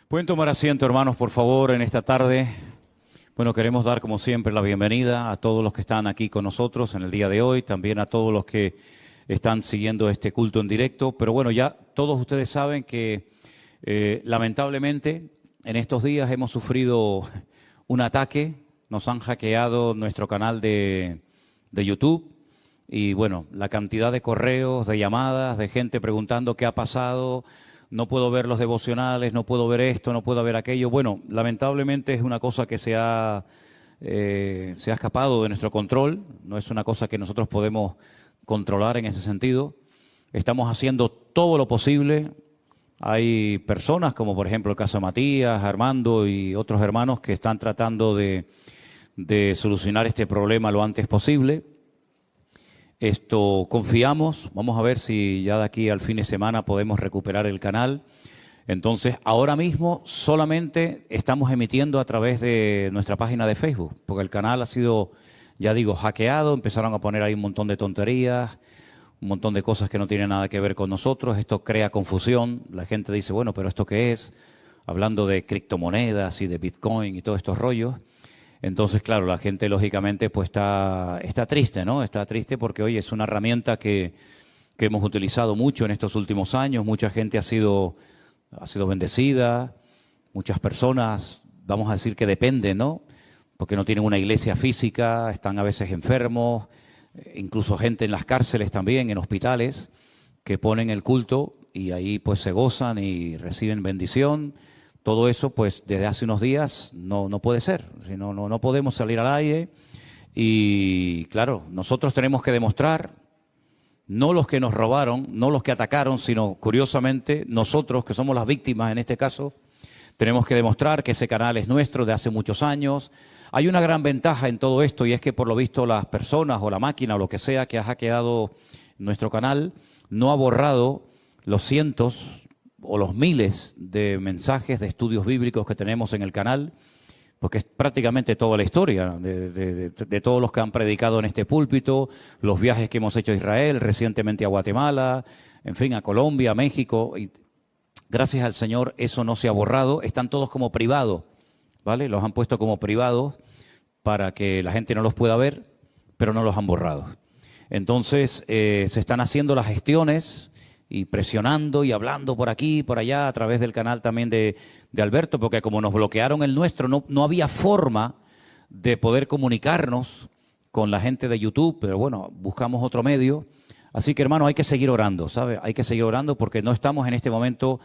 Pueden tomar asiento, hermanos, por favor, en esta tarde. Bueno, queremos dar, como siempre, la bienvenida a todos los que están aquí con nosotros en el día de hoy, también a todos los que están siguiendo este culto en directo. Pero bueno, ya todos ustedes saben que lamentablemente en estos días hemos sufrido un ataque, nos han hackeado nuestro canal de YouTube y bueno, la cantidad de correos, de llamadas, de gente preguntando qué ha pasado. No puedo ver los devocionales, no puedo ver esto, no puedo ver aquello. Bueno, lamentablemente es una cosa que se ha escapado de nuestro control. No es una cosa que nosotros podemos controlar en ese sentido. Estamos haciendo todo lo posible. Hay personas, como por ejemplo el caso de Matías, Armando y otros hermanos que están tratando de solucionar este problema lo antes posible. Confiamos, vamos a ver si ya de aquí al fin de semana podemos recuperar el canal. Entonces, ahora mismo solamente estamos emitiendo a través de nuestra página de Facebook, porque el canal ha sido, ya digo, hackeado, empezaron a poner ahí un montón de tonterías, un montón de cosas que no tienen nada que ver con nosotros. Esto crea confusión, la gente dice, bueno, pero ¿esto qué es? Hablando de criptomonedas y de Bitcoin y todos estos rollos. Entonces, claro, la gente lógicamente pues está triste, ¿no? Está triste porque, oye, es una herramienta que hemos utilizado mucho en estos últimos años. Mucha gente ha sido bendecida, muchas personas, vamos a decir que dependen, ¿no? Porque no tienen una iglesia física, están a veces enfermos, incluso gente en las cárceles también, en hospitales, que ponen el culto y ahí pues se gozan y reciben bendición. Todo eso, pues, desde hace unos días no puede ser. No podemos salir al aire. Y, claro, nosotros tenemos que demostrar, no los que nos robaron, no los que atacaron, sino, curiosamente, nosotros, que somos las víctimas en este caso, tenemos que demostrar que ese canal es nuestro de hace muchos años. Hay una gran ventaja en todo esto y es que, por lo visto, las personas o la máquina o lo que sea que ha hackeado nuestro canal no ha borrado los cientos o los miles de mensajes de estudios bíblicos que tenemos en el canal, porque es prácticamente toda la historia de todos los que han predicado en este púlpito, los viajes que hemos hecho a Israel, recientemente a Guatemala, en fin, a Colombia, a México. Y gracias al Señor eso no se ha borrado, están todos como privados, ¿vale? Los han puesto como privados para que la gente no los pueda ver, pero no los han borrado. Entonces se están haciendo las gestiones y presionando y hablando por aquí y por allá a través del canal también de Alberto, porque como nos bloquearon el nuestro, no había forma de poder comunicarnos con la gente de YouTube, pero bueno, buscamos otro medio. Así que, hermano, hay que seguir orando, ¿sabe? Hay que seguir orando porque no estamos en este momento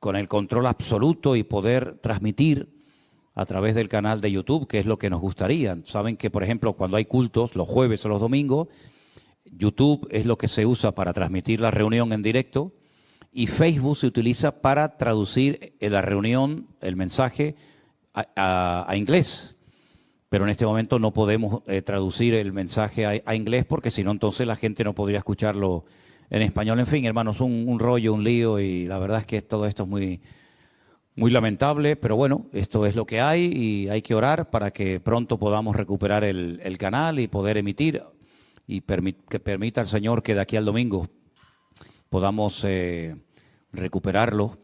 con el control absoluto y poder transmitir a través del canal de YouTube, que es lo que nos gustaría. Saben que, por ejemplo, cuando hay cultos, los jueves o los domingos, YouTube es lo que se usa para transmitir la reunión en directo y Facebook se utiliza para traducir la reunión, el mensaje a inglés. Pero en este momento no podemos traducir el mensaje a inglés porque si no entonces la gente no podría escucharlo en español. En fin, hermanos, un rollo, un lío y la verdad es que todo esto es muy, muy lamentable, pero bueno, esto es lo que hay y hay que orar para que pronto podamos recuperar el canal y poder emitir. Y que permita al Señor que de aquí al domingo podamos recuperarlo.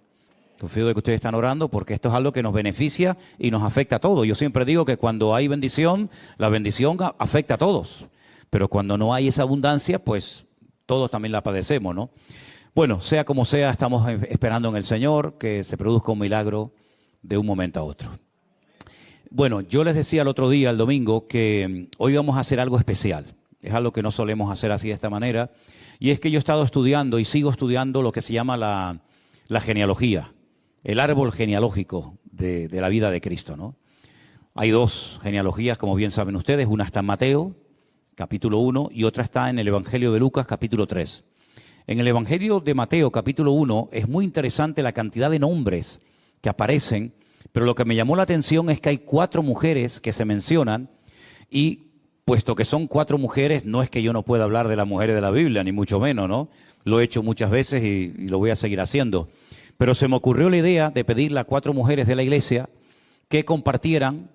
Confío de que ustedes están orando porque esto es algo que nos beneficia y nos afecta a todos. Yo siempre digo que cuando hay bendición, la bendición afecta a todos. Pero cuando no hay esa abundancia, pues todos también la padecemos, ¿no? Bueno, sea como sea, estamos esperando en el Señor que se produzca un milagro de un momento a otro. Bueno, yo les decía el otro día, el domingo, que hoy vamos a hacer algo especial. Es algo que no solemos hacer así de esta manera. Y es que yo he estado estudiando y sigo estudiando lo que se llama la genealogía, el árbol genealógico de la vida de Cristo, ¿no? Hay dos genealogías, como bien saben ustedes. Una está en Mateo, capítulo 1, y otra está en el Evangelio de Lucas, capítulo 3. En el Evangelio de Mateo, capítulo 1, es muy interesante la cantidad de nombres que aparecen, pero lo que me llamó la atención es que hay 4 mujeres que se mencionan y puesto que son 4 mujeres, no es que yo no pueda hablar de las mujeres de la Biblia, ni mucho menos, ¿no? Lo he hecho muchas veces y lo voy a seguir haciendo. Pero se me ocurrió la idea de pedirle a 4 mujeres de la iglesia que compartieran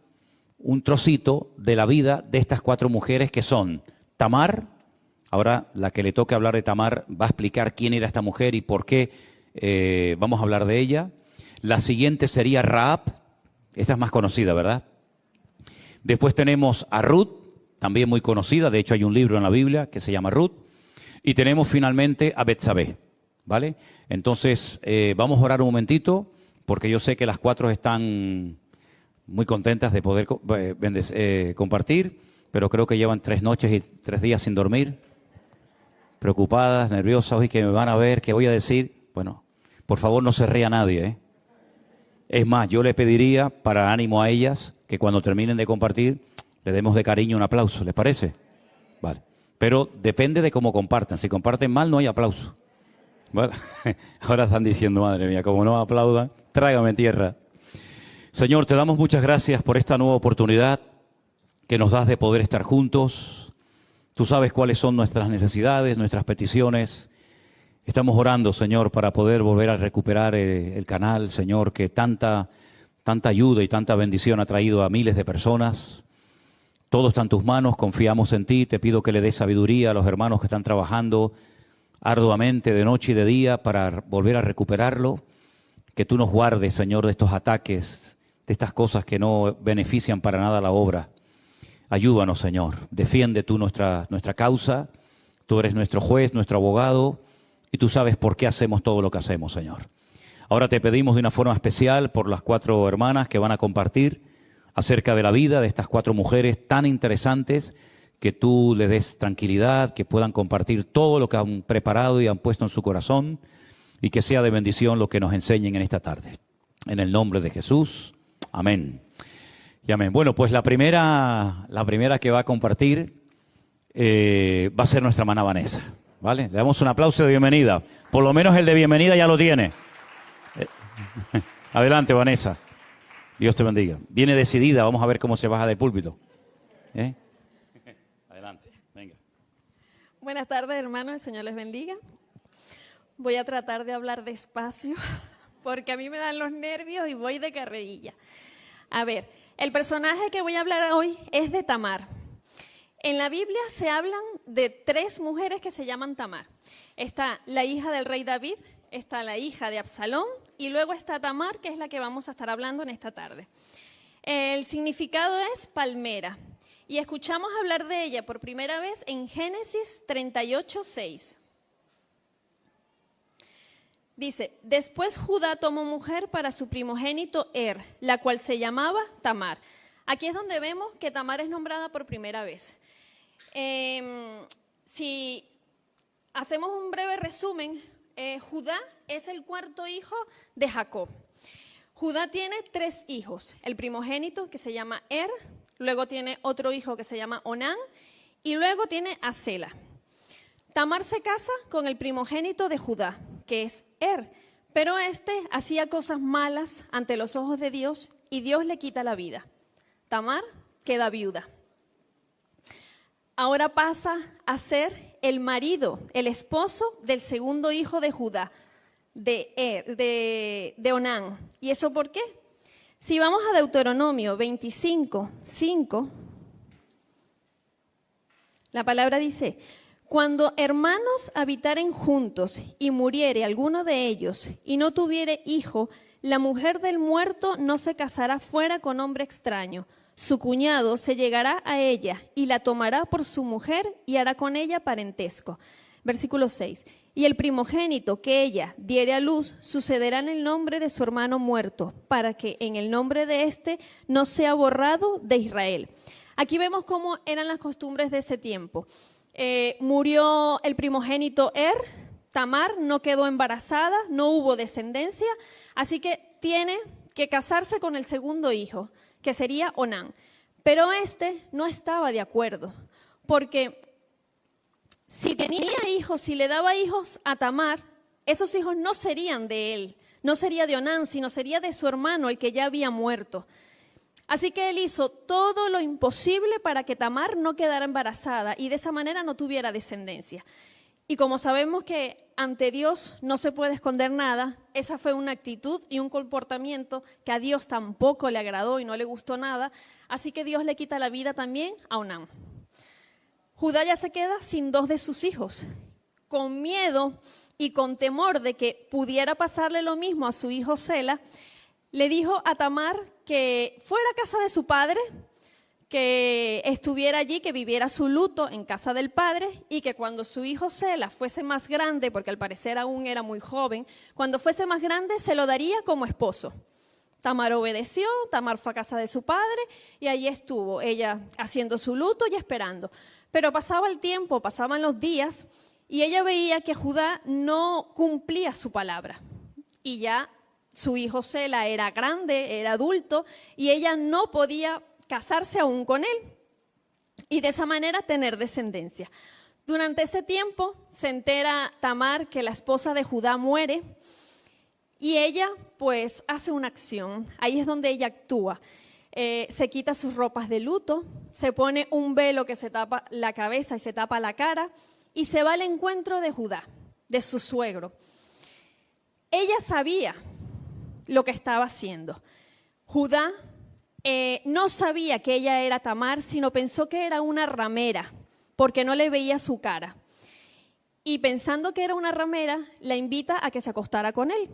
un trocito de la vida de estas 4 mujeres que son Tamar. Ahora la que le toque hablar de Tamar va a explicar quién era esta mujer y por qué vamos a hablar de ella. La siguiente sería Rahab, esa es más conocida, ¿verdad? Después tenemos a Ruth, también muy conocida, de hecho hay un libro en la Biblia que se llama Ruth. Y tenemos finalmente a Betsabé, ¿vale? Entonces, vamos a orar un momentito, porque yo sé que las 4 están muy contentas de poder compartir, pero creo que llevan 3 noches y 3 días sin dormir, preocupadas, nerviosas, hoy que me van a ver, ¿qué voy a decir? Bueno, por favor no se ría nadie, ¿eh? Es más, yo le pediría, para ánimo a ellas, que cuando terminen de compartir, le demos de cariño un aplauso, ¿les parece? Vale. Pero depende de cómo compartan. Si comparten mal, no hay aplauso. ¿Vale? Ahora están diciendo, madre mía, como no aplaudan, trágame tierra. Señor, te damos muchas gracias por esta nueva oportunidad que nos das de poder estar juntos. Tú sabes cuáles son nuestras necesidades, nuestras peticiones. Estamos orando, Señor, para poder volver a recuperar el canal, Señor, que tanta ayuda y tanta bendición ha traído a miles de personas. Todo está en tus manos, confiamos en ti. Te pido que le des sabiduría a los hermanos que están trabajando arduamente de noche y de día para volver a recuperarlo. Que tú nos guardes, Señor, de estos ataques, de estas cosas que no benefician para nada la obra. Ayúdanos, Señor. Defiende tú nuestra causa. Tú eres nuestro juez, nuestro abogado, y tú sabes por qué hacemos todo lo que hacemos, Señor. Ahora te pedimos de una forma especial por las 4 hermanas que van a compartir acerca de la vida de estas 4 mujeres tan interesantes, que tú les des tranquilidad, que puedan compartir todo lo que han preparado y han puesto en su corazón, y que sea de bendición lo que nos enseñen en esta tarde. En el nombre de Jesús, amén. Y amén. Bueno, pues la primera que va a compartir va a ser nuestra hermana Vanessa, ¿vale? Le damos un aplauso de bienvenida. Por lo menos el de bienvenida ya lo tiene. Adelante, Vanessa. Dios te bendiga. Viene decidida, vamos a ver cómo se baja del púlpito. Adelante, venga. Buenas tardes, hermanos, el Señor les bendiga. Voy a tratar de hablar despacio, porque a mí me dan los nervios y voy de carrerilla. A ver, el personaje que voy a hablar hoy es de Tamar. En la Biblia se hablan de 3 mujeres que se llaman Tamar. Está la hija del rey David, está la hija de Absalón, y luego está Tamar, que es la que vamos a estar hablando en esta tarde. El significado es palmera, y escuchamos hablar de ella por primera vez en Génesis 38:6. Dice, después Judá tomó mujer para su primogénito la cual se llamaba Tamar. Aquí es donde vemos que Tamar es nombrada por primera vez. Si hacemos un breve resumen, Judá es el 4.º hijo de Jacob. Judá tiene 3 hijos, el primogénito que se llama luego tiene otro hijo que se llama Onán y luego tiene a Sela. Tamar se casa con el primogénito de Judá, que es pero hacía cosas malas ante los ojos de Dios y Dios le quita la vida. Tamar queda viuda. Ahora pasa a ser el marido, el esposo del 2.º hijo de Judá, de Onán. ¿Y eso por qué? Si vamos a Deuteronomio 25:5, la palabra dice, cuando hermanos habitaren juntos y muriere alguno de ellos y no tuviere hijo, la mujer del muerto no se casará fuera con hombre extraño. Su cuñado se llegará a ella y la tomará por su mujer y hará con ella parentesco. Versículo 6. Y el primogénito que ella diere a luz sucederá en el nombre de su hermano muerto, para que en el nombre de éste no sea borrado de Israel. Aquí vemos cómo eran las costumbres de ese tiempo. Murió el primogénito Tamar no quedó embarazada, no hubo descendencia, así que tiene que casarse con el 2.º hijo, que sería Onán. Pero no estaba de acuerdo, porque si tenía hijos, si le daba hijos a Tamar, esos hijos no serían de él, no sería de Onán, sino sería de su hermano, el que ya había muerto. Así que él hizo todo lo imposible para que Tamar no quedara embarazada y de esa manera no tuviera descendencia. Y como sabemos que ante Dios no se puede esconder nada, esa fue una actitud y un comportamiento que a Dios tampoco le agradó y no le gustó nada, así que Dios le quita la vida también a Onán. Judá ya se queda sin 2 de sus hijos, con miedo y con temor de que pudiera pasarle lo mismo a su hijo Sela. le dijo a Tamar que fuera a casa de su padre, que estuviera allí, que viviera su luto en casa del padre y que cuando su hijo Sela fuese más grande, porque al parecer aún era muy joven, cuando fuese más grande se lo daría como esposo. Tamar obedeció, Tamar fue a casa de su padre y allí estuvo ella haciendo su luto y esperando. Pero pasaba el tiempo, pasaban los días y ella veía que Judá no cumplía su palabra. Y ya su hijo Sela era grande, era adulto y ella no podía casarse aún con él y de esa manera tener descendencia. Durante ese tiempo se entera Tamar que la esposa de Judá muere y ella pues hace una acción. Ahí es donde ella actúa. Se quita sus ropas de luto, se pone un velo que se tapa la cabeza y se tapa la cara y se va al encuentro de Judá, de su suegro. Ella sabía lo que estaba haciendo. Judá no sabía que ella era Tamar, sino pensó que era una ramera, porque no le veía su cara. Y pensando que era una ramera, la invita a que se acostara con él.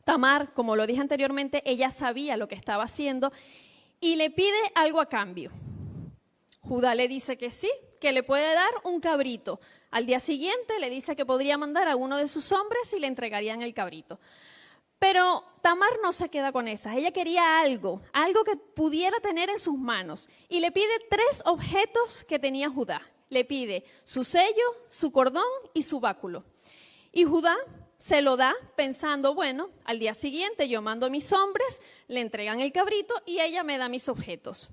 Tamar, como lo dije anteriormente, ella sabía lo que estaba haciendo y le pide algo a cambio. Judá le dice que sí, que le puede dar un cabrito. Al día siguiente le dice que podría mandar a uno de sus hombres y le entregarían el cabrito. Pero Tamar no se queda con esas. Ella quería algo que pudiera tener en sus manos. Y le pide 3 objetos que tenía Judá. Le pide su sello, su cordón y su báculo. Y Judá se lo da pensando, bueno, al día siguiente yo mando a mis hombres, le entregan el cabrito y ella me da mis objetos.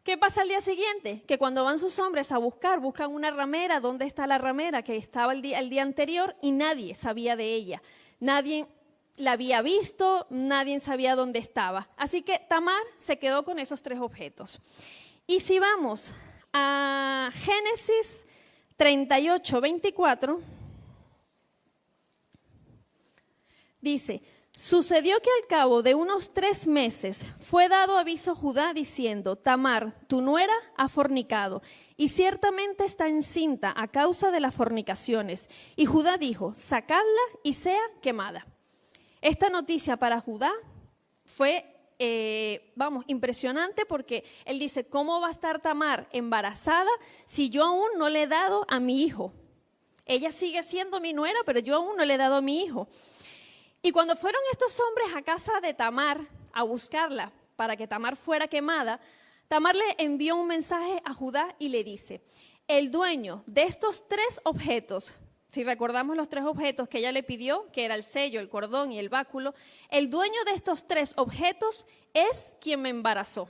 ¿Qué pasa al día siguiente? Que cuando van sus hombres a buscan una ramera. ¿Dónde está la ramera que estaba el día anterior? Y nadie sabía de ella. Nadie la había visto, nadie sabía dónde estaba. Así que Tamar se quedó con esos 3 objetos. Y si vamos a Génesis 38, 24, dice: sucedió que al cabo de unos 3 meses fue dado aviso a Judá diciendo: Tamar, tu nuera, ha fornicado, y ciertamente está encinta a causa de las fornicaciones. Y Judá dijo: sacadla y sea quemada. Esta noticia para Judá fue, impresionante porque él dice: ¿cómo va a estar Tamar embarazada si yo aún no le he dado a mi hijo? Ella sigue siendo mi nuera, pero yo aún no le he dado a mi hijo. Y cuando fueron estos hombres a casa de Tamar a buscarla para que Tamar fuera quemada, Tamar le envió un mensaje a Judá y le dice: el dueño de estos 3 objetos, si recordamos los 3 objetos que ella le pidió, que era el sello, el cordón y el báculo, el dueño de estos 3 objetos es quien me embarazó.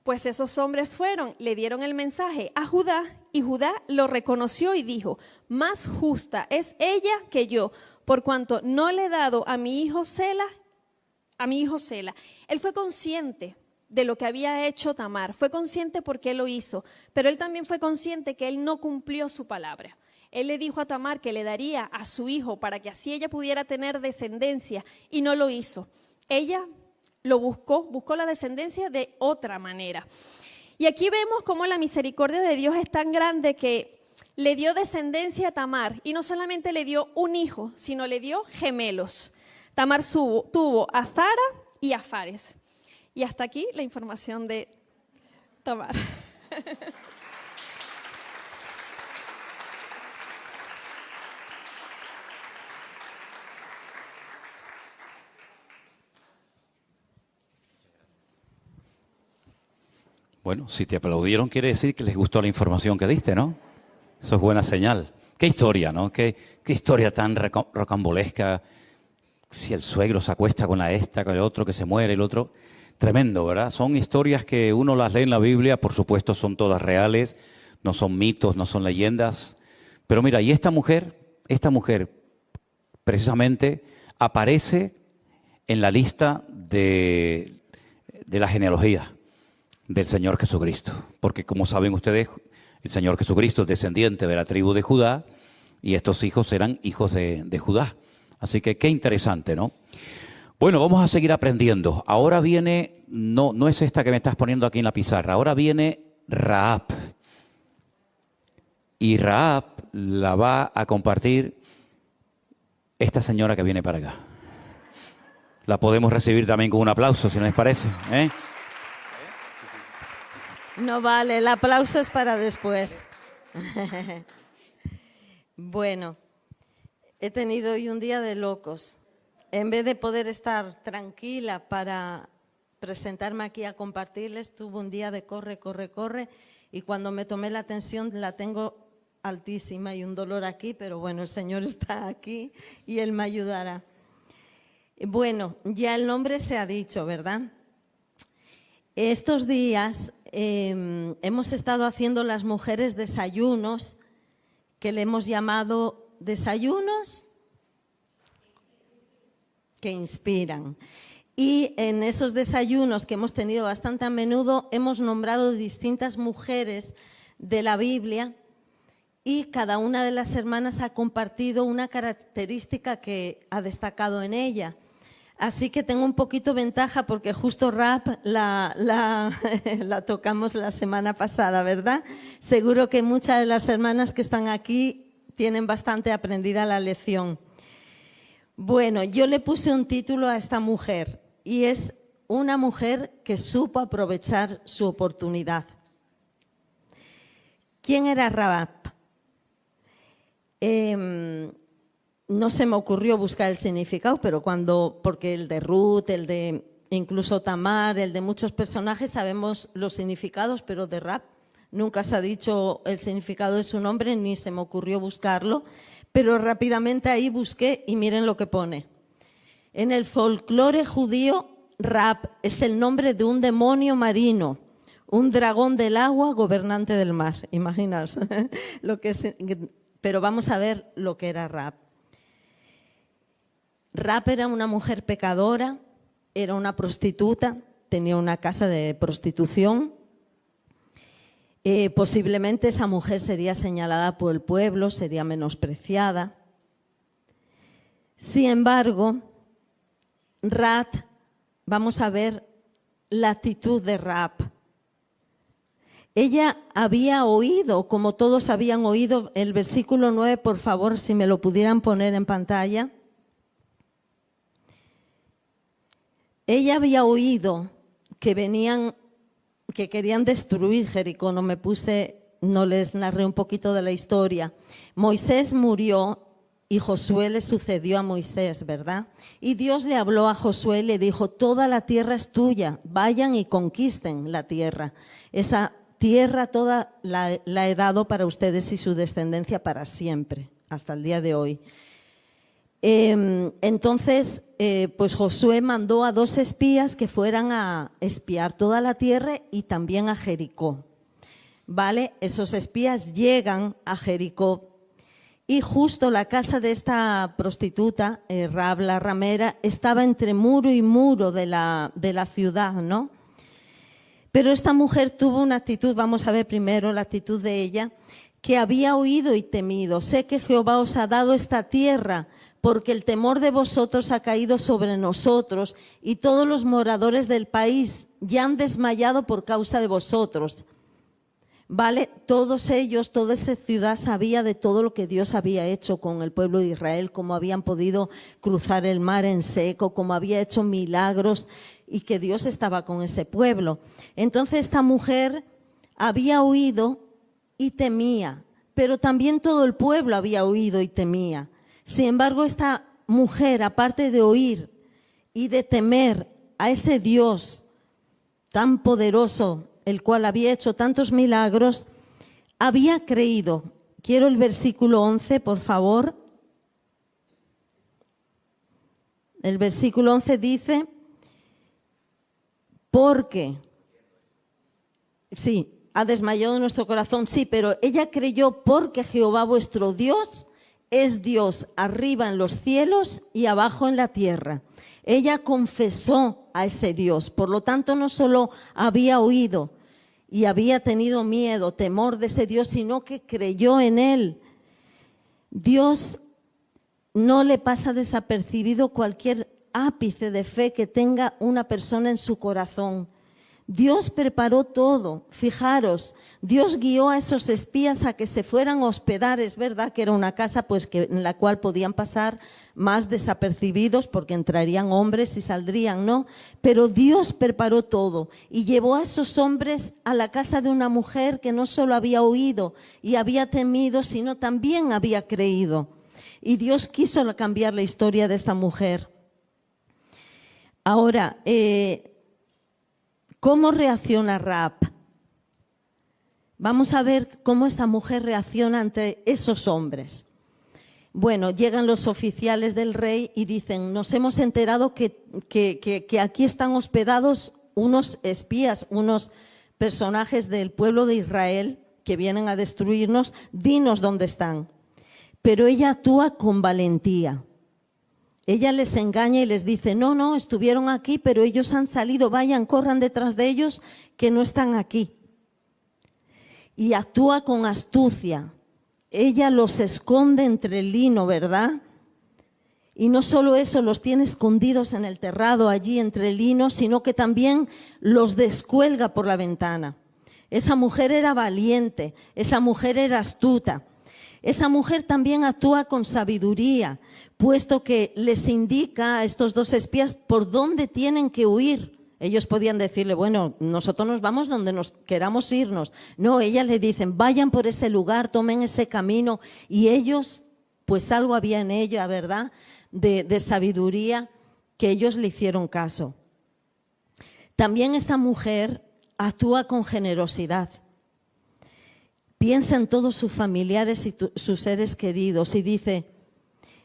Pues esos hombres fueron, le dieron el mensaje a Judá y Judá lo reconoció y dijo: más justa es ella que yo, por cuanto no le he dado a mi hijo Sela. Él fue consciente de lo que había hecho Tamar, fue consciente porque él lo hizo, pero él también fue consciente que él no cumplió su palabra. Él le dijo a Tamar que le daría a su hijo para que así ella pudiera tener descendencia y no lo hizo. Ella lo buscó la descendencia de otra manera. Y aquí vemos cómo la misericordia de Dios es tan grande que le dio descendencia a Tamar y no solamente le dio un hijo, sino le dio gemelos. Tamar tuvo a Zara y a Fares. Y hasta aquí la información de Tamar. Bueno, si te aplaudieron quiere decir que les gustó la información que diste, ¿no? Eso es buena señal. Qué historia, ¿no? Qué historia tan rocambolesca. Si el suegro se acuesta con con el otro que se muere, el otro. Tremendo, ¿verdad? Son historias que uno las lee en la Biblia, por supuesto son todas reales, no son mitos, no son leyendas. Pero mira, y esta mujer precisamente aparece en la lista de la genealogía del Señor Jesucristo. Porque como saben ustedes, el Señor Jesucristo es descendiente de la tribu de Judá y estos hijos eran hijos de Judá. Así que qué interesante, ¿no? Bueno, vamos a seguir aprendiendo. Ahora viene, no es esta que me estás poniendo aquí en la pizarra, ahora viene Rahab. Y Rahab la va a compartir esta señora que viene para acá. la podemos recibir también con un aplauso, si no les parece, ¿eh? No vale, el aplauso es para después. Bueno, he tenido hoy un día de locos. En vez de poder estar tranquila para presentarme aquí a compartirles, tuve un día de corre, corre, corre, y cuando me tomé la tensión la tengo altísima y un dolor aquí, pero bueno, el Señor está aquí y Él me ayudará. Bueno, ya el nombre se ha dicho, ¿verdad? Estos días hemos estado haciendo las mujeres desayunos que le hemos llamado desayunos que inspiran. Y en esos desayunos que hemos tenido bastante a menudo hemos nombrado distintas mujeres de la Biblia y cada una de las hermanas ha compartido una característica que ha destacado en ella. Así que tengo un poquito ventaja porque justo Rahab la tocamos la semana pasada, ¿verdad? Seguro que muchas de las hermanas que están aquí tienen bastante aprendida la lección. Bueno, yo le puse un título a esta mujer y es una mujer que supo aprovechar su oportunidad. ¿Quién era Rahab? No se me ocurrió buscar el significado, pero porque el de Ruth, el de incluso Tamar, el de muchos personajes sabemos los significados, pero de Rahab nunca se ha dicho el significado de su nombre ni se me ocurrió buscarlo, pero rápidamente ahí busqué y miren lo que pone. En el folclore judío, Rahab es el nombre de un demonio marino, un dragón del agua, gobernante del mar. Imaginaos lo que es, pero vamos a ver lo que era Rahab. Rahab era una mujer pecadora, era una prostituta, tenía una casa de prostitución. Posiblemente esa mujer sería señalada por el pueblo, sería menospreciada. Sin embargo, Rahab, vamos a ver la actitud de Rahab. Ella había oído, como todos habían oído, el versículo 9, por favor, si me lo pudieran poner en pantalla. Ella había oído que querían destruir Jericó. No les narré un poquito de la historia. Moisés murió y Josué le sucedió a Moisés, ¿verdad? Y Dios le habló a Josué y le dijo, toda la tierra es tuya, vayan y conquisten la tierra. Esa tierra toda la he dado para ustedes y su descendencia para siempre, hasta el día de hoy. Entonces, pues Josué mandó a 2 espías que fueran a espiar toda la tierra y también a Jericó. ¿Vale? Esos espías llegan a Jericó y justo la casa de esta prostituta, Rahab la ramera, estaba entre muro y muro de la ciudad, ¿no? Pero esta mujer tuvo una actitud, vamos a ver primero la actitud de ella, que había oído y temido. Sé que Jehová os ha dado esta tierra, porque el temor de vosotros ha caído sobre nosotros y todos los moradores del país ya han desmayado por causa de vosotros. ¿Vale? Todos ellos, toda esa ciudad sabía de todo lo que Dios había hecho con el pueblo de Israel, cómo habían podido cruzar el mar en seco, cómo había hecho milagros y que Dios estaba con ese pueblo. Entonces esta mujer había oído y temía, pero también todo el pueblo había oído y temía. Sin embargo, esta mujer, aparte de oír y de temer a ese Dios tan poderoso, el cual había hecho tantos milagros, había creído. Quiero el versículo 11, por favor. El versículo 11 dice, porque, sí, ha desmayado nuestro corazón, sí, pero ella creyó porque Jehová vuestro Dios es Dios arriba en los cielos y abajo en la tierra. Ella confesó a ese Dios, por lo tanto no solo había oído y había tenido miedo, temor de ese Dios, sino que creyó en Él. Dios no le pasa desapercibido cualquier ápice de fe que tenga una persona en su corazón. Dios preparó todo, fijaros, Dios guió a esos espías a que se fueran a hospedar. Es verdad que era una casa pues, en la cual podían pasar más desapercibidos porque entrarían hombres y saldrían, ¿no? Pero Dios preparó todo y llevó a esos hombres a la casa de una mujer que no solo había oído y había temido, sino también había creído. Y Dios quiso cambiar la historia de esta mujer. Ahora, ¿cómo reacciona Rahab? Vamos a ver cómo esta mujer reacciona ante esos hombres. Bueno, llegan los oficiales del rey y dicen, nos hemos enterado que aquí están hospedados unos espías, unos personajes del pueblo de Israel que vienen a destruirnos, dinos dónde están. Pero ella actúa con valentía. Ella les engaña y les dice, no, estuvieron aquí, pero ellos han salido, vayan, corran detrás de ellos, que no están aquí. Y actúa con astucia. Ella los esconde entre el lino, ¿verdad? Y no solo eso, los tiene escondidos en el terrado, allí entre el lino, sino que también los descuelga por la ventana. Esa mujer era valiente, esa mujer era astuta. Esa mujer también actúa con sabiduría, puesto que les indica a estos dos espías por dónde tienen que huir. Ellos podían decirle, bueno, nosotros nos vamos donde nos queramos irnos. No, ellas le dicen, vayan por ese lugar, tomen ese camino. Y ellos, pues algo había en ella, ¿verdad?, de sabiduría, que ellos le hicieron caso. También esta mujer actúa con generosidad. Piensa en todos sus familiares y sus seres queridos y dice,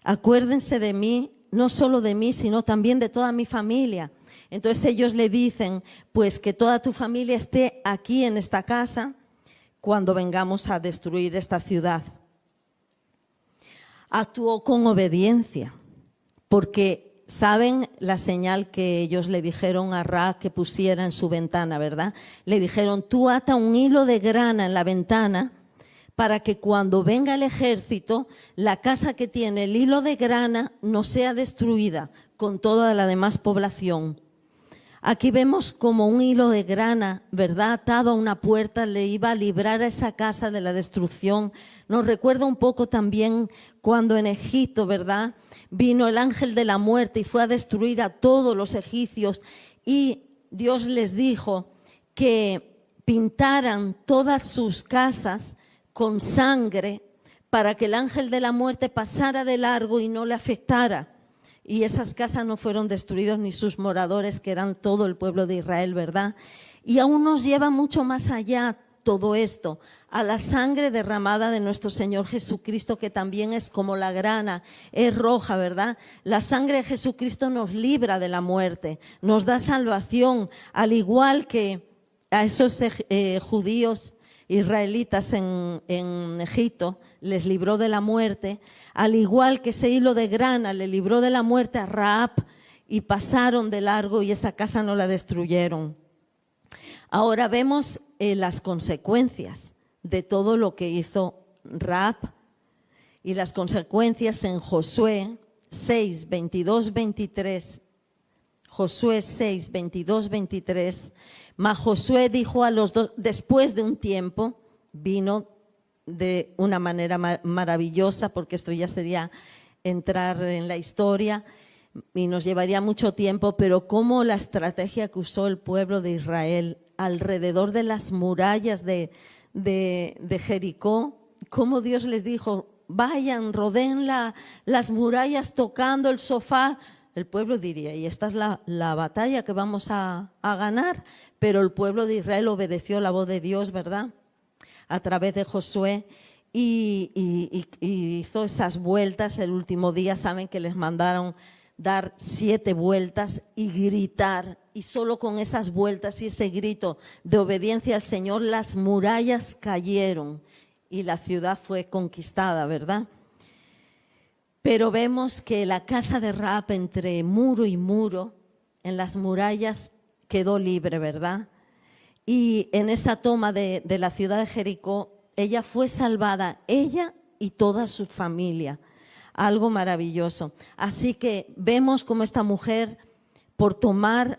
acuérdense de mí, no solo de mí, sino también de toda mi familia. Entonces ellos le dicen, pues que toda tu familia esté aquí en esta casa cuando vengamos a destruir esta ciudad. Actuó con obediencia, porque saben la señal que ellos le dijeron a Rahab que pusiera en su ventana, ¿verdad? Le dijeron, tú ata un hilo de grana en la ventana para que cuando venga el ejército, la casa que tiene el hilo de grana no sea destruida con toda la demás población. Aquí vemos como un hilo de grana, ¿verdad?, atado a una puerta, le iba a librar a esa casa de la destrucción. Nos recuerda un poco también cuando en Egipto, ¿verdad?, vino el ángel de la muerte y fue a destruir a todos los egipcios. Y Dios les dijo que pintaran todas sus casas con sangre para que el ángel de la muerte pasara de largo y no le afectara. Y esas casas no fueron destruidas ni sus moradores, que eran todo el pueblo de Israel, ¿verdad? Y aún nos lleva mucho más allá todo esto, a la sangre derramada de nuestro Señor Jesucristo, que también es como la grana, es roja, ¿verdad? La sangre de Jesucristo nos libra de la muerte, nos da salvación, al igual que a esos judíos israelitas en Egipto les libró de la muerte, al igual que ese hilo de grana le libró de la muerte a Rahab, y pasaron de largo y esa casa no la destruyeron. Ahora vemos las consecuencias de todo lo que hizo Rahab, y las consecuencias en Josué 6, 22, 23. Josué 6, 22, 23. Mas Josué dijo a los dos, después de un tiempo, vino de una manera maravillosa, porque esto ya sería entrar en la historia y nos llevaría mucho tiempo, pero cómo la estrategia que usó el pueblo de Israel alrededor de las murallas de Jericó, cómo Dios les dijo, vayan, rodeen las murallas tocando el sofá. El pueblo diría, y esta es la batalla que vamos a ganar, pero el pueblo de Israel obedeció la voz de Dios, ¿verdad?, a través de Josué, y hizo esas vueltas. El último día saben que les mandaron dar 7 vueltas y gritar, y solo con esas vueltas y ese grito de obediencia al Señor las murallas cayeron y la ciudad fue conquistada, ¿verdad? Pero vemos que la casa de Rahab, entre muro y muro, en las murallas quedó libre, ¿verdad? Y en esa toma de la ciudad de Jericó, ella fue salvada, ella y toda su familia. Algo maravilloso. Así que vemos cómo esta mujer por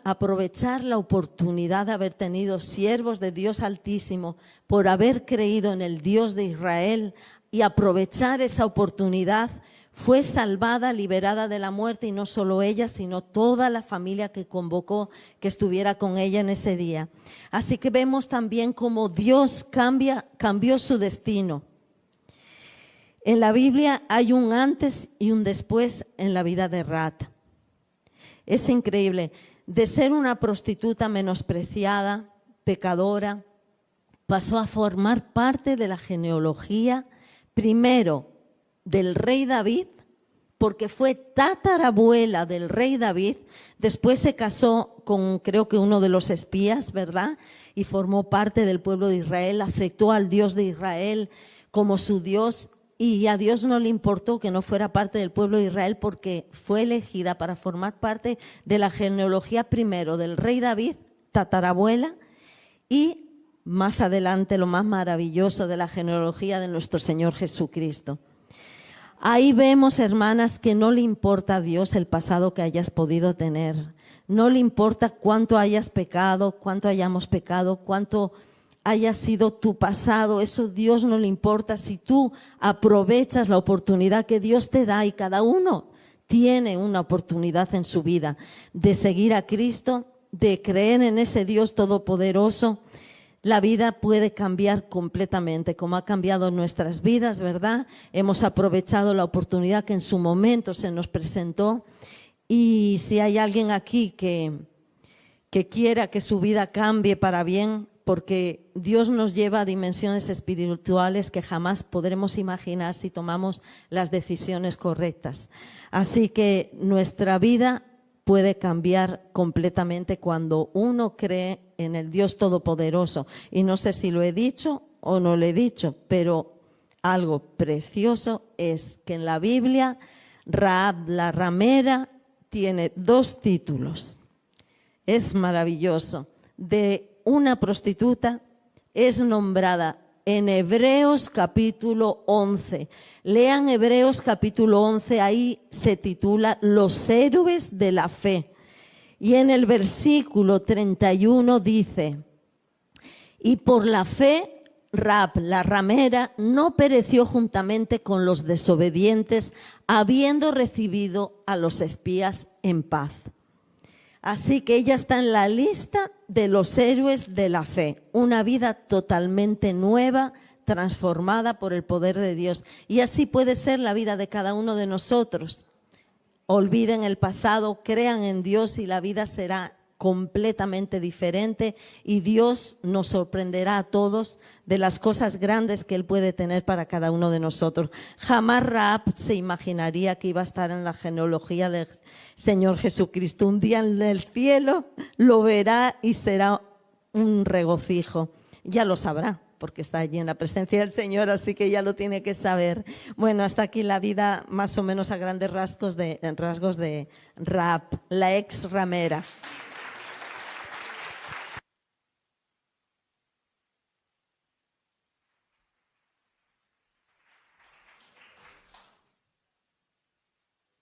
aprovechar la oportunidad de haber tenido siervos de Dios Altísimo, por haber creído en el Dios de Israel y aprovechar esa oportunidad, fue salvada, liberada de la muerte, y no solo ella, sino toda la familia que convocó que estuviera con ella en ese día. Así que vemos también cómo Dios cambió su destino. En la Biblia hay un antes y un después en la vida de Rahab. Es increíble, de ser una prostituta menospreciada, pecadora, pasó a formar parte de la genealogía, primero del rey David, porque fue tatarabuela del rey David. Después se casó con, creo que uno de los espías, ¿verdad? Y formó parte del pueblo de Israel, aceptó al Dios de Israel como su Dios. Y a Dios no le importó que no fuera parte del pueblo de Israel, porque fue elegida para formar parte de la genealogía primero del rey David, tatarabuela, y más adelante lo más maravilloso de la genealogía de nuestro Señor Jesucristo. Ahí vemos, hermanas, que no le importa a Dios el pasado que hayas podido tener. No le importa cuánto hayas pecado, cuánto hayamos pecado, cuánto haya sido tu pasado. Eso Dios no le importa si tú aprovechas la oportunidad que Dios te da, y cada uno tiene una oportunidad en su vida de seguir a Cristo, de creer en ese Dios todopoderoso. La vida puede cambiar completamente, como ha cambiado nuestras vidas, ¿verdad? Hemos aprovechado la oportunidad que en su momento se nos presentó, y si hay alguien aquí que quiera que su vida cambie para bien, porque Dios nos lleva a dimensiones espirituales que jamás podremos imaginar si tomamos las decisiones correctas. Así que nuestra vida puede cambiar completamente cuando uno cree en el Dios Todopoderoso. Y no sé si lo he dicho o no lo he dicho, pero algo precioso es que en la Biblia Rahab la ramera tiene 2 títulos. Es maravilloso. De una prostituta es nombrada en Hebreos capítulo 11. Lean Hebreos capítulo 11, ahí se titula Los héroes de la fe. Y en el versículo 31 dice: y por la fe Rahab, la ramera, no pereció juntamente con los desobedientes, habiendo recibido a los espías en paz. Así que ella está en la lista de los héroes de la fe, una vida totalmente nueva, transformada por el poder de Dios. Y así puede ser la vida de cada uno de nosotros. Olviden el pasado, crean en Dios, y la vida será completamente diferente, y Dios nos sorprenderá a todos de las cosas grandes que Él puede tener para cada uno de nosotros. Jamás Rahab se imaginaría que iba a estar en la genealogía del Señor Jesucristo. Un día en el cielo lo verá y será un regocijo. Ya lo sabrá, porque está allí en la presencia del Señor, así que ya lo tiene que saber. Bueno, hasta aquí la vida más o menos a grandes rasgos de Rahab, la ex ramera.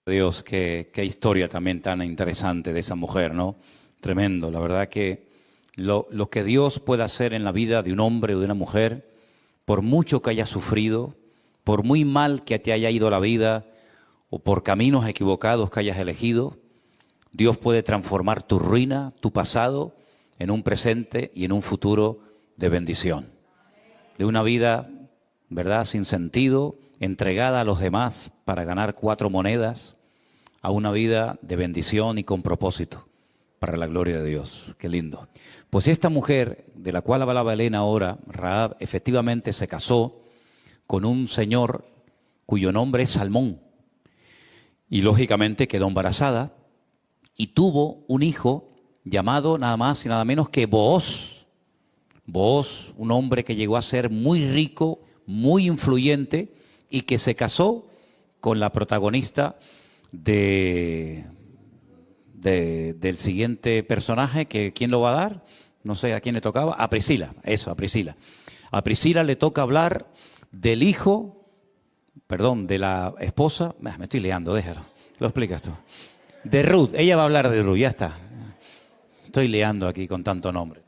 Dios, qué historia también tan interesante de esa mujer, ¿no? Tremendo. La verdad que lo que Dios puede hacer en la vida de un hombre o de una mujer, por mucho que haya sufrido, por muy mal que te haya ido la vida o por caminos equivocados que hayas elegido, Dios puede transformar tu ruina, tu pasado, en un presente y en un futuro de bendición. De una vida, ¿verdad?, sin sentido, entregada a los demás para ganar 4 monedas, a una vida de bendición y con propósito para la gloria de Dios. Qué lindo. Pues esta mujer de la cual hablaba Elena ahora, Rahab, efectivamente se casó con un señor cuyo nombre es Salmón, y lógicamente quedó embarazada y tuvo un hijo llamado nada más y nada menos que Booz. Booz, un hombre que llegó a ser muy rico, muy influyente, y que se casó con la protagonista del siguiente personaje, que ¿quién lo va a dar? No sé a quién le tocaba, a Priscila, eso, a Priscila. A Priscila le toca hablar del hijo, perdón, de la esposa, me estoy liando, déjalo, lo explicas tú. De Ruth, ella va a hablar de Ruth, ya está. Estoy liando aquí con tanto nombre.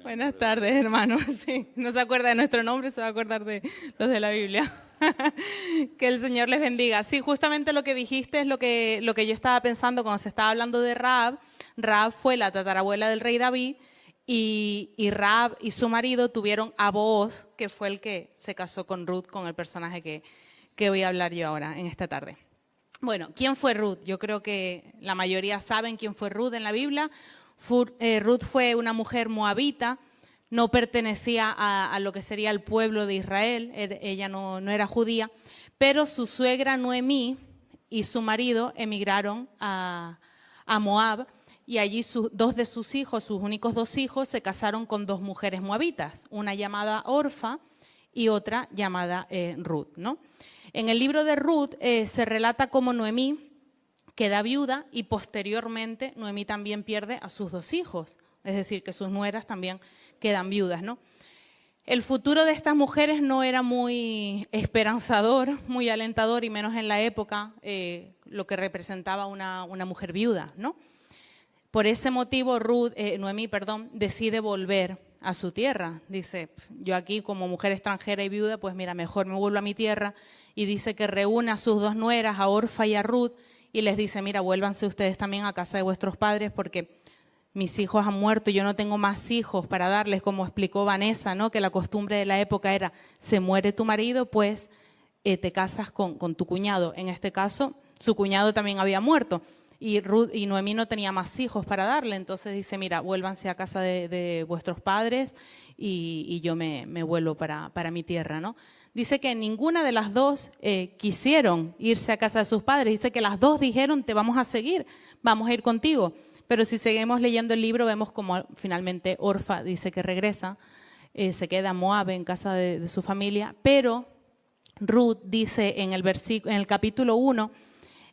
Buenas tardes, hermanos. Sí, no se acuerda de nuestro nombre, se va a acordar de los de la Biblia. Que el Señor les bendiga. Sí, justamente lo que dijiste es lo que yo estaba pensando cuando se estaba hablando de Rahab. Rahab fue la tatarabuela del rey David y Rahab y su marido tuvieron a Booz, que fue el que se casó con Ruth, con el personaje que voy a hablar yo ahora en esta tarde. Bueno, ¿quién fue Ruth? Yo creo que la mayoría saben quién fue Ruth en la Biblia. Ruth fue una mujer moabita, no pertenecía a lo que sería el pueblo de Israel, ella no era judía, pero su suegra Noemí y su marido emigraron a Moab y allí dos de sus hijos, sus únicos 2 hijos, se casaron con 2 mujeres moabitas, una llamada Orfa y otra llamada Ruth, ¿no? En el libro de Ruth se relata cómo Noemí queda viuda y posteriormente Noemí también pierde a sus 2 hijos, es decir, que sus nueras también quedan viudas, ¿no? El futuro de estas mujeres no era muy esperanzador, muy alentador, y menos en la época lo que representaba una mujer viuda, ¿no? Por ese motivo Noemí decide volver a su tierra. Dice, yo aquí como mujer extranjera y viuda, pues mira, mejor me vuelvo a mi tierra, y dice que reúne a sus 2 nueras, a Orfa y a Ruth, y les dice, mira, vuélvanse ustedes también a casa de vuestros padres porque mis hijos han muerto y yo no tengo más hijos para darles, como explicó Vanessa, ¿no? Que la costumbre de la época era, se muere tu marido, pues te casas con tu cuñado. En este caso, su cuñado también había muerto y Noemí no tenía más hijos para darle, entonces dice, mira, vuélvanse a casa de vuestros padres y yo me vuelvo para mi tierra, ¿no? Dice que ninguna de las 2 quisieron irse a casa de sus padres. Dice que las 2 dijeron, te vamos a seguir, vamos a ir contigo. Pero si seguimos leyendo el libro, vemos como finalmente Orfa dice que regresa, se queda en Moab en casa de su familia. Pero Ruth dice en el capítulo 1,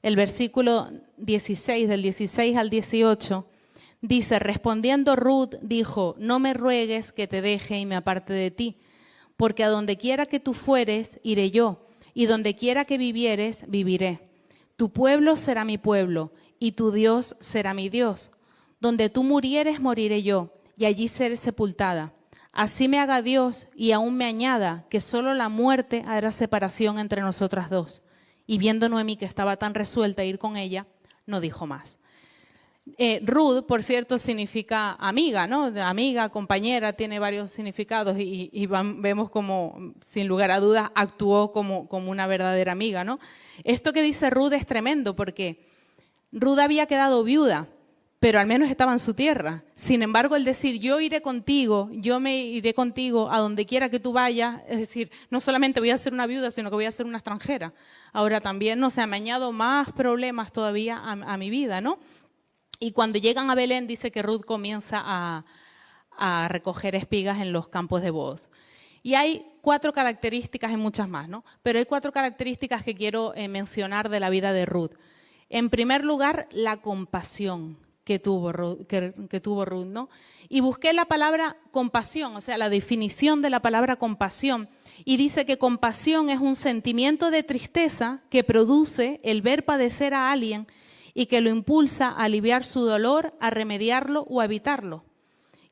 el versículo 16, del 16 al 18, dice, respondiendo Ruth, dijo, no me ruegues que te deje y me aparte de ti, porque a donde quiera que tú fueres, iré yo, y donde quiera que vivieres, viviré. Tu pueblo será mi pueblo, y tu Dios será mi Dios. Donde tú murieres, moriré yo, y allí seré sepultada. Así me haga Dios, y aún me añada, que solo la muerte hará separación entre nosotras 2. Y viendo Noemí que estaba tan resuelta a ir con ella, no dijo más. Ruth, por cierto, significa amiga, ¿no? Amiga, compañera, tiene varios significados y vemos como, sin lugar a dudas, actuó como una verdadera amiga, ¿no? Esto que dice Ruth es tremendo porque Ruth había quedado viuda, pero al menos estaba en su tierra. Sin embargo, el decir, yo iré contigo, yo me iré contigo a donde quiera que tú vayas, es decir, no solamente voy a ser una viuda, sino que voy a ser una extranjera. Ahora también, no sé, me añado más problemas todavía a mi vida, ¿no? Y cuando llegan a Belén, dice que Ruth comienza a recoger espigas en los campos de Booz. Y hay 4 características, hay muchas más, ¿no? Pero hay 4 características que quiero mencionar de la vida de Ruth. En primer lugar, la compasión que tuvo Ruth, ¿no? Y busqué la palabra compasión, o sea, la definición de la palabra compasión. Y dice que compasión es un sentimiento de tristeza que produce el ver padecer a alguien y que lo impulsa a aliviar su dolor, a remediarlo o a evitarlo.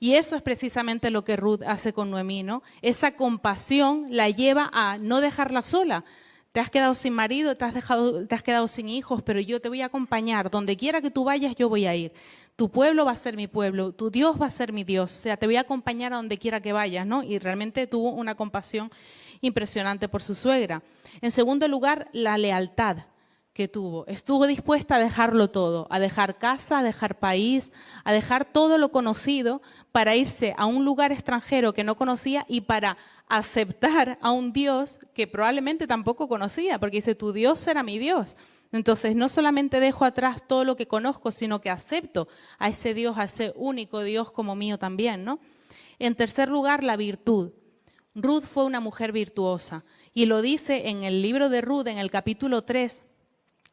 Y eso es precisamente lo que Ruth hace con Noemí, ¿no? Esa compasión la lleva a no dejarla sola. Te has quedado sin marido, te has quedado sin hijos, pero yo te voy a acompañar. Donde quiera que tú vayas, yo voy a ir. Tu pueblo va a ser mi pueblo, tu Dios va a ser mi Dios. O sea, te voy a acompañar a donde quiera que vayas, ¿no? Y realmente tuvo una compasión impresionante por su suegra. En segundo lugar, la lealtad que tuvo. Estuvo dispuesta a dejarlo todo, a dejar casa, a dejar país, a dejar todo lo conocido para irse a un lugar extranjero que no conocía y para aceptar a un Dios que probablemente tampoco conocía, porque dice, tu Dios será mi Dios. Entonces, no solamente dejo atrás todo lo que conozco, sino que acepto a ese Dios, a ese único Dios como mío también, ¿no? En tercer lugar, la virtud. Ruth fue una mujer virtuosa y lo dice en el libro de Ruth, en el capítulo 3,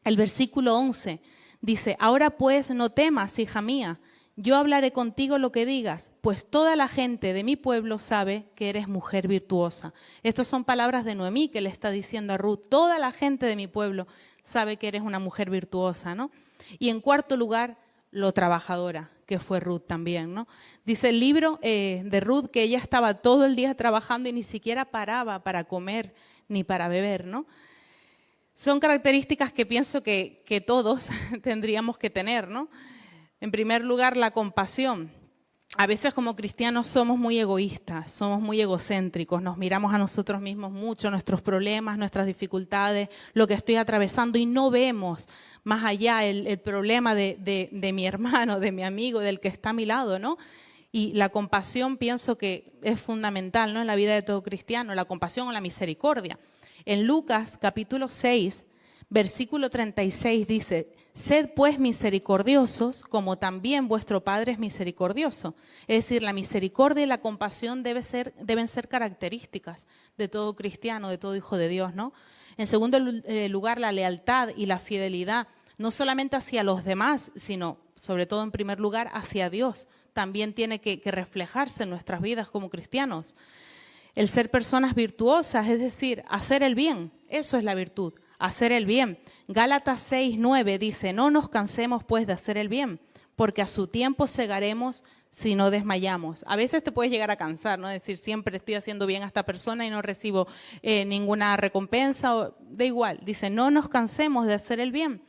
el versículo 11, dice, ahora pues no temas, hija mía, yo hablaré contigo lo que digas, pues toda la gente de mi pueblo sabe que eres mujer virtuosa. Estas son palabras de Noemí que le está diciendo a Ruth. Toda la gente de mi pueblo sabe que eres una mujer virtuosa, ¿no? Y en cuarto lugar, lo trabajadora, que fue Ruth también, ¿no? Dice el libro de Ruth que ella estaba todo el día trabajando y ni siquiera paraba para comer ni para beber, ¿no? Son características que pienso que todos tendríamos que tener, ¿no? En primer lugar, la compasión. A veces como cristianos somos muy egoístas, somos muy egocéntricos, nos miramos a nosotros mismos mucho, nuestros problemas, nuestras dificultades, lo que estoy atravesando y no vemos más allá el problema de mi hermano, de mi amigo, del que está a mi lado, ¿no? Y la compasión pienso que es fundamental, ¿no? En la vida de todo cristiano, la compasión o la misericordia. En Lucas capítulo 6, versículo 36 dice: sed pues misericordiosos, como también vuestro Padre es misericordioso. Es decir, la misericordia y la compasión deben ser características de todo cristiano, de todo hijo de Dios, ¿no? En segundo lugar, la lealtad y la fidelidad, no solamente hacia los demás, sino sobre todo en primer lugar hacia Dios. También tiene que reflejarse en nuestras vidas como cristianos. El ser personas virtuosas, es decir, hacer el bien, eso es la virtud. Hacer el bien. Gálatas 6:9 dice: no nos cansemos pues de hacer el bien, porque a su tiempo segaremos si no desmayamos. A veces te puedes llegar a cansar, ¿no? Es decir, siempre estoy haciendo bien a esta persona y no recibo ninguna recompensa, da igual. Dice, no nos cansemos de hacer el bien.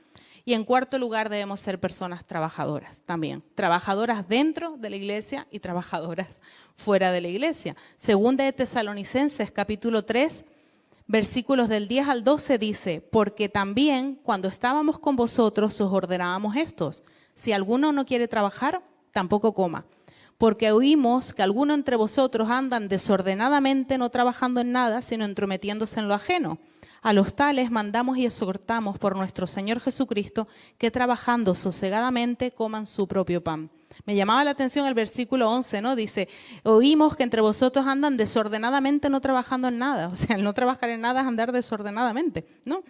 Y en cuarto lugar, debemos ser personas trabajadoras también. Trabajadoras dentro de la iglesia y trabajadoras fuera de la iglesia. Segunda de Tesalonicenses capítulo 3, versículos del 10 al 12 dice: porque también cuando estábamos con vosotros os ordenábamos estos: si alguno no quiere trabajar, tampoco coma. Porque oímos que algunos entre vosotros andan desordenadamente, no trabajando en nada, sino entrometiéndose en lo ajeno. A los tales mandamos y exhortamos por nuestro Señor Jesucristo que trabajando sosegadamente coman su propio pan. Me llamaba la atención el versículo 11, ¿no? Dice, oímos que entre vosotros andan desordenadamente no trabajando en nada. O sea, el no trabajar en nada es andar desordenadamente, ¿no?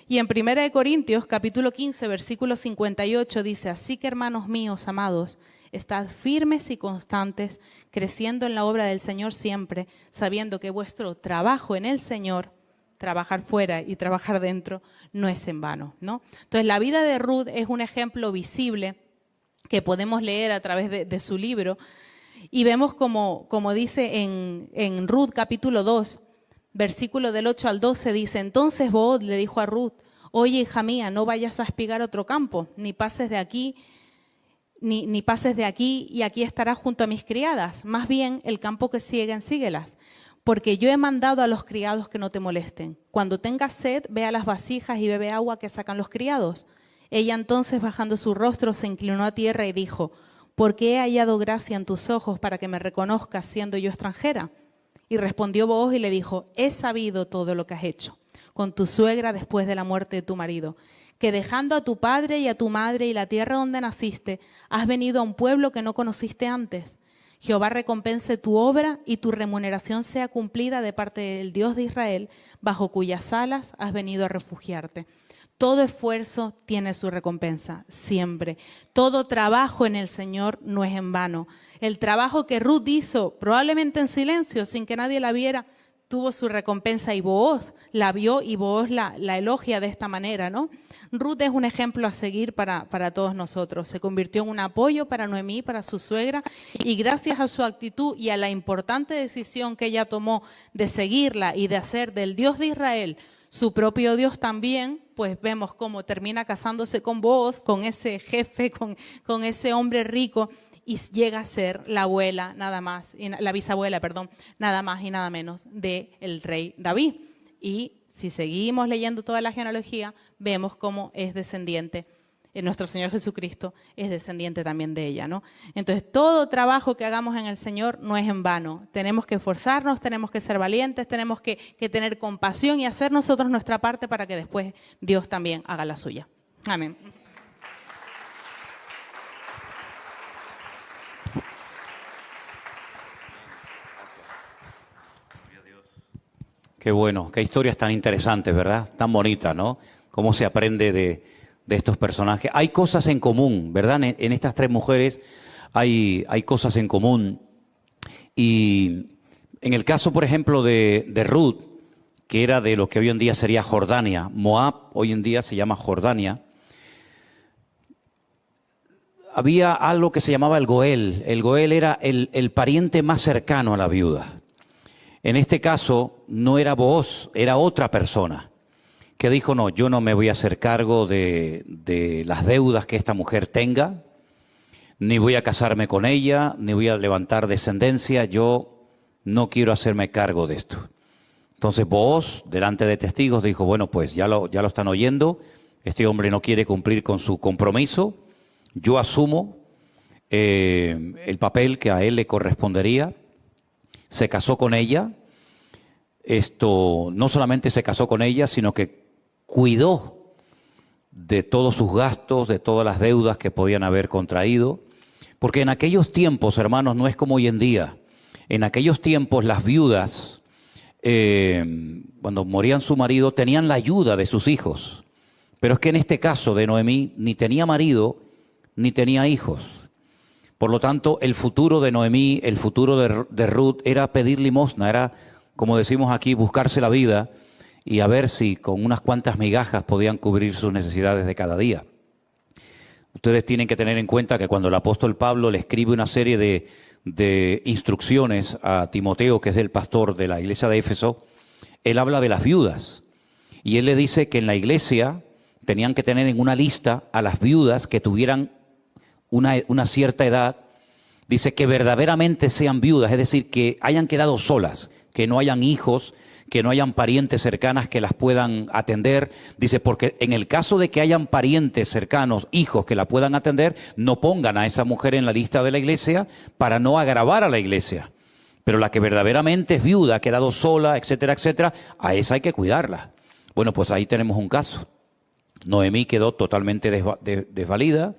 Y en 1 Corintios, capítulo 15, versículo 58, dice, así que hermanos míos, amados, estad firmes y constantes, creciendo en la obra del Señor siempre, sabiendo que vuestro trabajo en el Señor, trabajar fuera y trabajar dentro, no es en vano, ¿no? Entonces, la vida de Ruth es un ejemplo visible que podemos leer a través de su libro, y vemos como dice en Ruth capítulo 2, versículo del 8 al 12, dice, entonces Booz le dijo a Ruth, oye, hija mía, no vayas a espigar otro campo, ni pases de aquí, ni pases de aquí, y aquí estarás junto a mis criadas, más bien el campo que siguen, síguelas. Porque yo he mandado a los criados que no te molesten. Cuando tengas sed, ve a las vasijas y bebe agua que sacan los criados. Ella entonces, bajando su rostro, se inclinó a tierra y dijo, ¿por qué he hallado gracia en tus ojos para que me reconozcas siendo yo extranjera? Y respondió Booz y le dijo, he sabido todo lo que has hecho con tu suegra después de la muerte de tu marido, que dejando a tu padre y a tu madre y la tierra donde naciste, has venido a un pueblo que no conociste antes. Jehová recompense tu obra y tu remuneración sea cumplida de parte del Dios de Israel, bajo cuyas alas has venido a refugiarte. Todo esfuerzo tiene su recompensa, siempre. Todo trabajo en el Señor no es en vano. El trabajo que Ruth hizo, probablemente en silencio, sin que nadie la viera, tuvo su recompensa y Booz la vio y Booz la elogia de esta manera, ¿no? Ruth es un ejemplo a seguir para todos nosotros. Se convirtió en un apoyo para Noemí, para su suegra, y gracias a su actitud y a la importante decisión que ella tomó de seguirla y de hacer del Dios de Israel su propio Dios también, pues vemos cómo termina casándose con Booz, con ese jefe, con ese hombre rico, y llega a ser la abuela, nada más, la bisabuela, perdón, nada más y nada menos del rey David. Y si seguimos leyendo toda la genealogía, vemos cómo es descendiente, nuestro Señor Jesucristo es descendiente también de ella, ¿no? Entonces, todo trabajo que hagamos en el Señor no es en vano. Tenemos que esforzarnos, tenemos que ser valientes, tenemos que tener compasión y hacer nosotros nuestra parte para que después Dios también haga la suya. Amén. Qué bueno, qué historias tan interesantes, ¿verdad? Tan bonitas, ¿no? Cómo se aprende de estos personajes. Hay cosas en común, ¿verdad? En estas tres mujeres hay cosas en común. Y en el caso, por ejemplo, de Ruth, que era de lo que hoy en día sería Jordania, Moab hoy en día se llama Jordania, había algo que se llamaba el Goel. El Goel era el pariente más cercano a la viuda. En este caso no era Booz, era otra persona que dijo, no, yo no me voy a hacer cargo de las deudas que esta mujer tenga, ni voy a casarme con ella, ni voy a levantar descendencia, yo no quiero hacerme cargo de esto. Entonces Booz, delante de testigos, dijo, bueno, pues ya lo están oyendo, este hombre no quiere cumplir con su compromiso, yo asumo el papel que a él le correspondería. Se casó con ella, no solamente se casó con ella, sino que cuidó de todos sus gastos, de todas las deudas que podían haber contraído, porque en aquellos tiempos, hermanos, no es como hoy en día. En aquellos tiempos las viudas, cuando morían su marido, tenían la ayuda de sus hijos. Pero es que en este caso de Noemí, ni tenía marido, ni tenía hijos. Por lo tanto, el futuro de Noemí, el futuro de Ruth era pedir limosna, era, como decimos aquí, buscarse la vida y a ver si con unas cuantas migajas podían cubrir sus necesidades de cada día. Ustedes tienen que tener en cuenta que cuando el apóstol Pablo le escribe una serie de instrucciones a Timoteo, que es el pastor de la iglesia de Éfeso, él habla de las viudas. Y él le dice que en la iglesia tenían que tener en una lista a las viudas que tuvieran una cierta edad, dice que verdaderamente sean viudas, es decir, que hayan quedado solas, que no hayan hijos, que no hayan parientes cercanas que las puedan atender. Dice, porque en el caso de que hayan parientes cercanos, hijos que la puedan atender, no pongan a esa mujer en la lista de la iglesia para no agravar a la iglesia. Pero la que verdaderamente es viuda, ha quedado sola, etcétera, etcétera, a esa hay que cuidarla. Bueno, pues ahí tenemos un caso. Noemí quedó totalmente desvalida.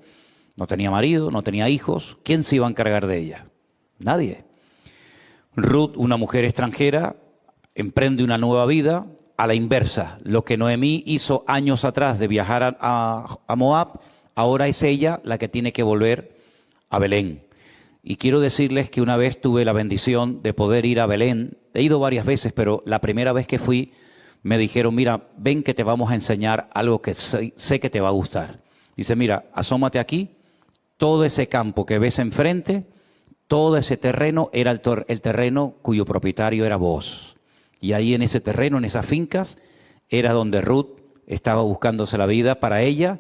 No tenía marido, no tenía hijos. ¿Quién se iba a encargar de ella? Nadie. Ruth, una mujer extranjera, emprende una nueva vida a la inversa. Lo que Noemí hizo años atrás de viajar a Moab, ahora es ella la que tiene que volver a Belén. Y quiero decirles que una vez tuve la bendición de poder ir a Belén. He ido varias veces, pero la primera vez que fui me dijeron, mira, ven que te vamos a enseñar algo que sé que te va a gustar. Dice, mira, asómate aquí. Todo ese campo que ves enfrente, todo ese terreno era el terreno cuyo propietario era Booz. Y ahí en ese terreno, en esas fincas, era donde Ruth estaba buscándose la vida para ella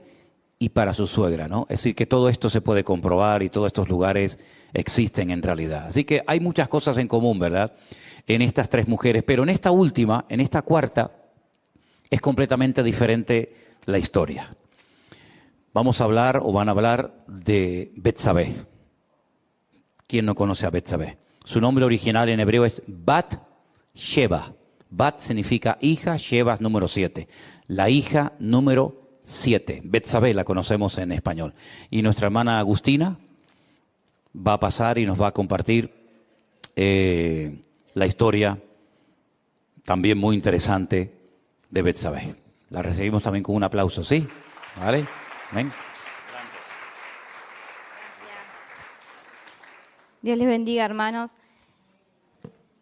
y para su suegra, ¿no? Es decir, que todo esto se puede comprobar y todos estos lugares existen en realidad. Así que hay muchas cosas en común, ¿verdad?, en estas tres mujeres. Pero en esta última, en esta cuarta, es completamente diferente la historia. Vamos a hablar o van a hablar de Betsabé. ¿Quién no conoce a Betsabé? Su nombre original en hebreo es Bat-Sheba. Bat significa hija, Sheba es número 7. La hija número 7. Betsabé la conocemos en español. Y nuestra hermana Agustina va a pasar y nos va a compartir la historia también muy interesante de Betsabé. La recibimos también con un aplauso, ¿sí? ¿Vale? Amén. Dios les bendiga, hermanos.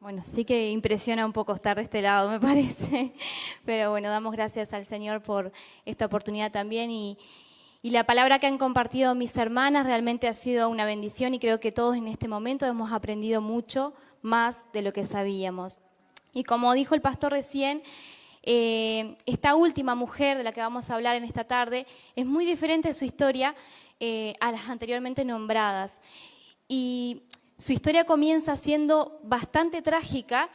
Bueno, sí que impresiona un poco estar de este lado, me parece. Pero bueno, damos gracias al Señor por esta oportunidad también. Y la palabra que han compartido mis hermanas realmente ha sido una bendición y creo que todos en este momento hemos aprendido mucho más de lo que sabíamos. Y como dijo el pastor recién, esta última mujer de la que vamos a hablar en esta tarde es muy diferente su historia a las anteriormente nombradas. Y su historia comienza siendo bastante trágica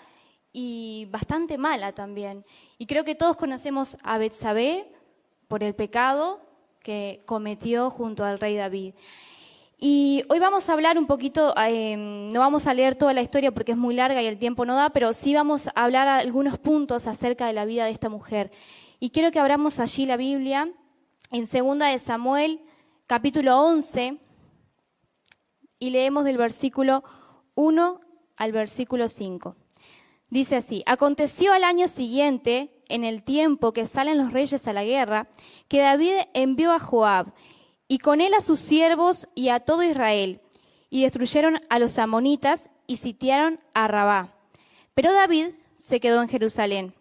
y bastante mala también. Y creo que todos conocemos a Betsabé por el pecado que cometió junto al rey David. Y hoy vamos a hablar un poquito, no vamos a leer toda la historia porque es muy larga y el tiempo no da, pero sí vamos a hablar algunos puntos acerca de la vida de esta mujer. Y quiero que abramos allí la Biblia, en 2 de Samuel, capítulo 11, y leemos del versículo 1 al versículo 5. Dice así: aconteció al año siguiente, en el tiempo que salen los reyes a la guerra, que David envió a Joab, y con él a sus siervos y a todo Israel, y destruyeron a los amonitas y sitiaron a Rabá. Pero David se quedó en Jerusalén.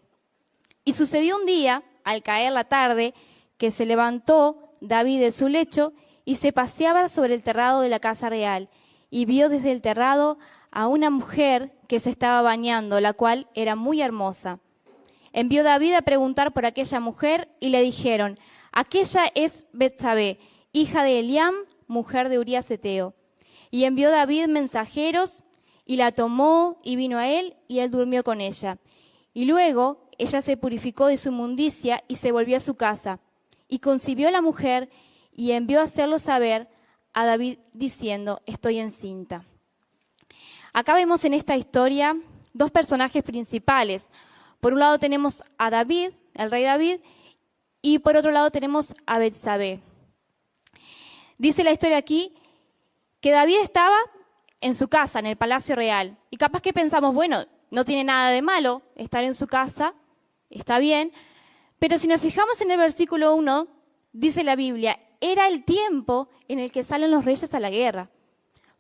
Y sucedió un día, al caer la tarde, que se levantó David de su lecho y se paseaba sobre el terrado de la casa real, y vio desde el terrado a una mujer que se estaba bañando, la cual era muy hermosa. Envió David a preguntar por aquella mujer, y le dijeron: aquella es Betsabé, hija de Eliam, mujer de Urías Heteo. Y envió David mensajeros, y la tomó, y vino a él, y él durmió con ella. Y luego ella se purificó de su inmundicia, y se volvió a su casa. Y concibió la mujer, y envió a hacerlo saber a David, diciendo: estoy encinta. Acá vemos en esta historia dos personajes principales. Por un lado tenemos a David, el rey David, y por otro lado tenemos a Betsabé. Dice la historia aquí que David estaba en su casa, en el palacio real. Y capaz que pensamos, bueno, no tiene nada de malo estar en su casa, está bien. Pero si nos fijamos en el versículo 1, dice la Biblia: era el tiempo en el que salen los reyes a la guerra.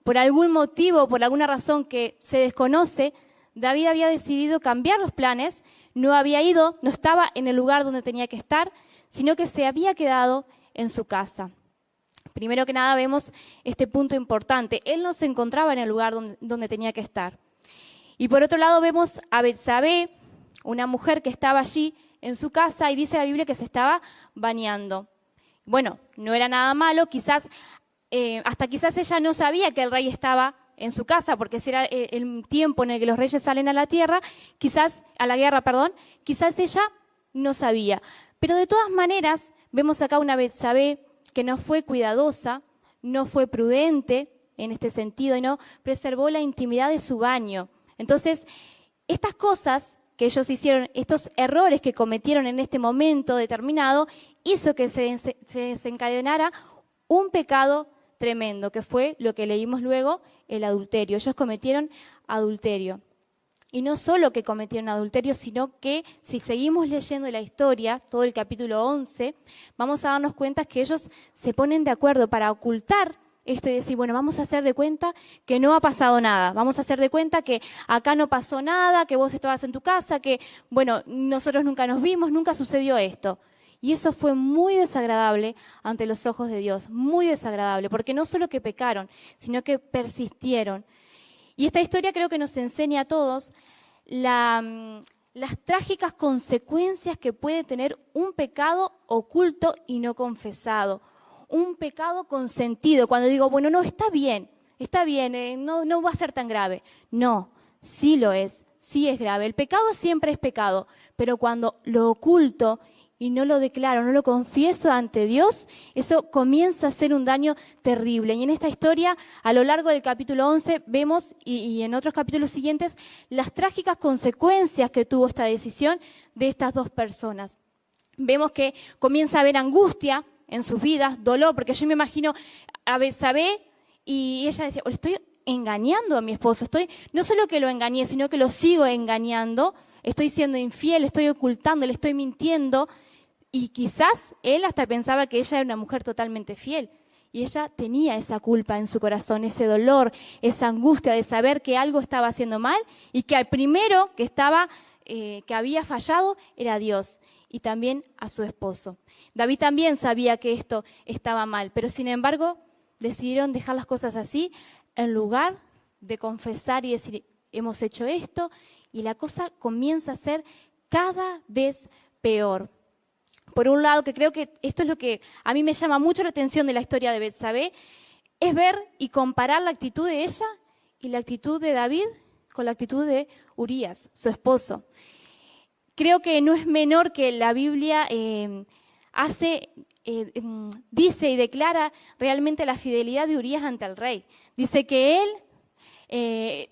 Por algún motivo, por alguna razón que se desconoce, David había decidido cambiar los planes, no estaba en el lugar donde tenía que estar, sino que se había quedado en su casa. Primero que nada vemos este punto importante. Él no se encontraba en el lugar donde tenía que estar. Y por otro lado vemos a Betsabé, una mujer que estaba allí en su casa, y dice la Biblia que se estaba bañando. Bueno, no era nada malo, quizás ella no sabía que el rey estaba en su casa, porque ese era el tiempo en el que los reyes salen a la guerra, quizás ella no sabía. Pero de todas maneras, vemos acá una Betsabé que no fue cuidadosa, no fue prudente en este sentido, y no preservó la intimidad de su baño. Entonces, estas cosas que ellos hicieron, estos errores que cometieron en este momento determinado, hizo que se desencadenara un pecado tremendo, que fue lo que leímos luego, el adulterio. Ellos cometieron adulterio. Y no solo que cometieron adulterio, sino que si seguimos leyendo la historia, todo el capítulo 11, vamos a darnos cuenta que ellos se ponen de acuerdo para ocultar esto y decir, bueno, vamos a hacer de cuenta que no ha pasado nada, vamos a hacer de cuenta que acá no pasó nada, que vos estabas en tu casa, que, bueno, nosotros nunca nos vimos, nunca sucedió esto. Y eso fue muy desagradable ante los ojos de Dios, muy desagradable, porque no solo que pecaron, sino que persistieron. Y esta historia creo que nos enseña a todos las trágicas consecuencias que puede tener un pecado oculto y no confesado. Un pecado consentido, cuando digo, bueno, no, está bien, no va a ser tan grave. No, sí lo es, sí es grave. El pecado siempre es pecado, pero cuando lo oculto y no lo declaro, no lo confieso ante Dios, eso comienza a ser un daño terrible. Y en esta historia, a lo largo del capítulo 11, vemos, y en otros capítulos siguientes, las trágicas consecuencias que tuvo esta decisión de estas dos personas. Vemos que comienza a haber angustia en sus vidas, dolor, porque yo me imagino a Betsabé y ella decía, estoy engañando a mi esposo, no solo que lo engañé, sino que lo sigo engañando, estoy siendo infiel, estoy ocultando, le estoy mintiendo. Y quizás él hasta pensaba que ella era una mujer totalmente fiel. Y ella tenía esa culpa en su corazón, ese dolor, esa angustia de saber que algo estaba haciendo mal y que al primero que había fallado era Dios y también a su esposo. David también sabía que esto estaba mal, pero sin embargo decidieron dejar las cosas así en lugar de confesar y decir, hemos hecho esto, y la cosa comienza a ser cada vez peor. Por un lado, que creo que esto es lo que a mí me llama mucho la atención de la historia de Betsabé, es ver y comparar la actitud de ella y la actitud de David con la actitud de Urías, su esposo. Creo que no es menor que la Biblia dice y declara realmente la fidelidad de Urías ante el rey. Dice que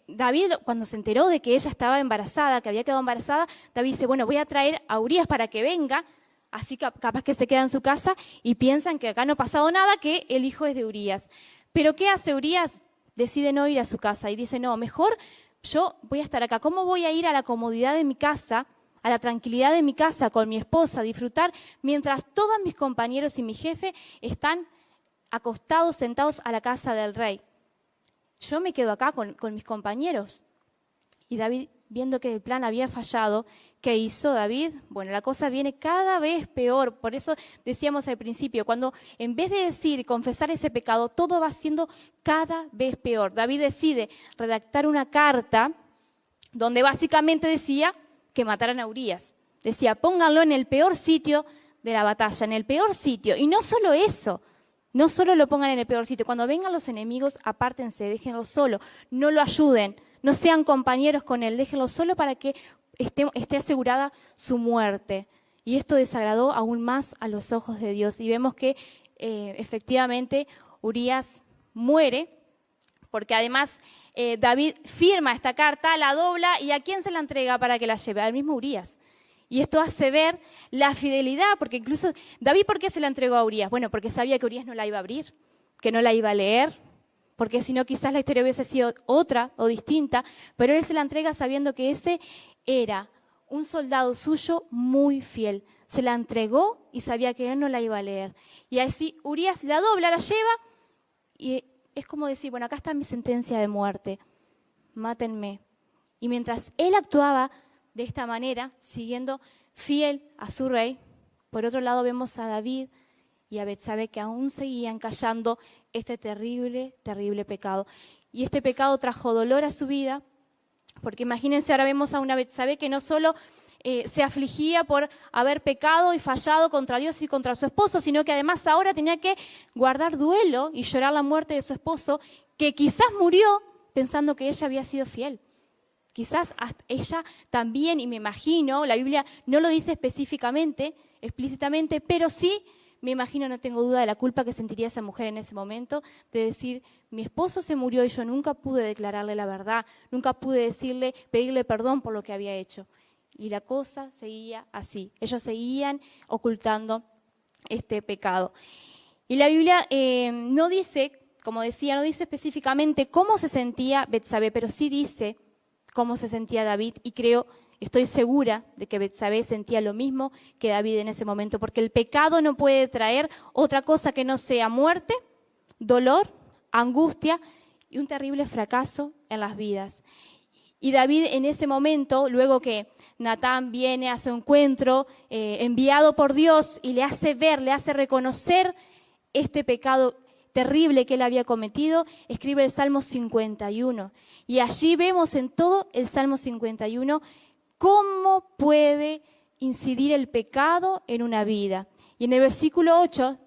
David, cuando se enteró de que ella estaba embarazada, que había quedado embarazada, David dice, bueno, voy a traer a Urías para que venga. Así capaz que se queda en su casa y piensan que acá no ha pasado nada, que el hijo es de Urías. Pero ¿qué hace Urías? Decide no ir a su casa y dice, no, mejor yo voy a estar acá. ¿Cómo voy a ir a la comodidad de mi casa, a la tranquilidad de mi casa con mi esposa, a disfrutar, mientras todos mis compañeros y mi jefe están acostados, sentados a la casa del rey? yo me quedo acá con mis compañeros. Y David, viendo que el plan había fallado, ¿qué hizo David? Bueno, la cosa viene cada vez peor. Por eso decíamos al principio, cuando en vez de decir y confesar ese pecado, todo va siendo cada vez peor. David decide redactar una carta donde básicamente decía que mataran a Urías. Decía, pónganlo en el peor sitio de la batalla, en el peor sitio. Y no solo eso, no solo lo pongan en el peor sitio. Cuando vengan los enemigos, apártense, déjenlo solo, no lo ayuden. No sean compañeros con él, déjenlo solo para que esté asegurada su muerte. Y esto desagradó aún más a los ojos de Dios. Y vemos que efectivamente Urías muere, porque además David firma esta carta, la dobla, ¿y a quién se la entrega para que la lleve? Al mismo Urías. Y esto hace ver la fidelidad, porque incluso David, ¿por qué se la entregó a Urías? Bueno, porque sabía que Urías no la iba a abrir, que no la iba a leer, porque si no quizás la historia hubiese sido otra o distinta, pero él se la entrega sabiendo que ese era un soldado suyo muy fiel. Se la entregó y sabía que él no la iba a leer. Y así Urías la dobla, la lleva y es como decir, bueno, acá está mi sentencia de muerte, mátenme. Y mientras él actuaba de esta manera, siguiendo fiel a su rey, por otro lado vemos a David y a Betsabé que aún seguían callando este terrible, terrible pecado. Y este pecado trajo dolor a su vida, porque imagínense, ahora vemos a una Betsabé que no solo se afligía por haber pecado y fallado contra Dios y contra su esposo, sino que además ahora tenía que guardar duelo y llorar la muerte de su esposo, que quizás murió pensando que ella había sido fiel. Quizás ella también, y me imagino, la Biblia no lo dice específicamente, explícitamente, pero sí me imagino, no tengo duda de la culpa que sentiría esa mujer en ese momento, de decir, mi esposo se murió y yo nunca pude declararle la verdad, nunca pude pedirle perdón por lo que había hecho. Y la cosa seguía así, ellos seguían ocultando este pecado. Y la Biblia no dice, como decía, no dice específicamente cómo se sentía Betsabé, pero sí dice cómo se sentía David, y estoy segura de que Betsabé sentía lo mismo que David en ese momento, porque el pecado no puede traer otra cosa que no sea muerte, dolor, angustia y un terrible fracaso en las vidas. Y David en ese momento, luego que Natán viene a su encuentro, enviado por Dios, y le hace ver, le hace reconocer este pecado terrible que él había cometido, escribe el Salmo 51. Y allí vemos en todo el Salmo 51 cómo puede incidir el pecado en una vida. Y en el versículo 8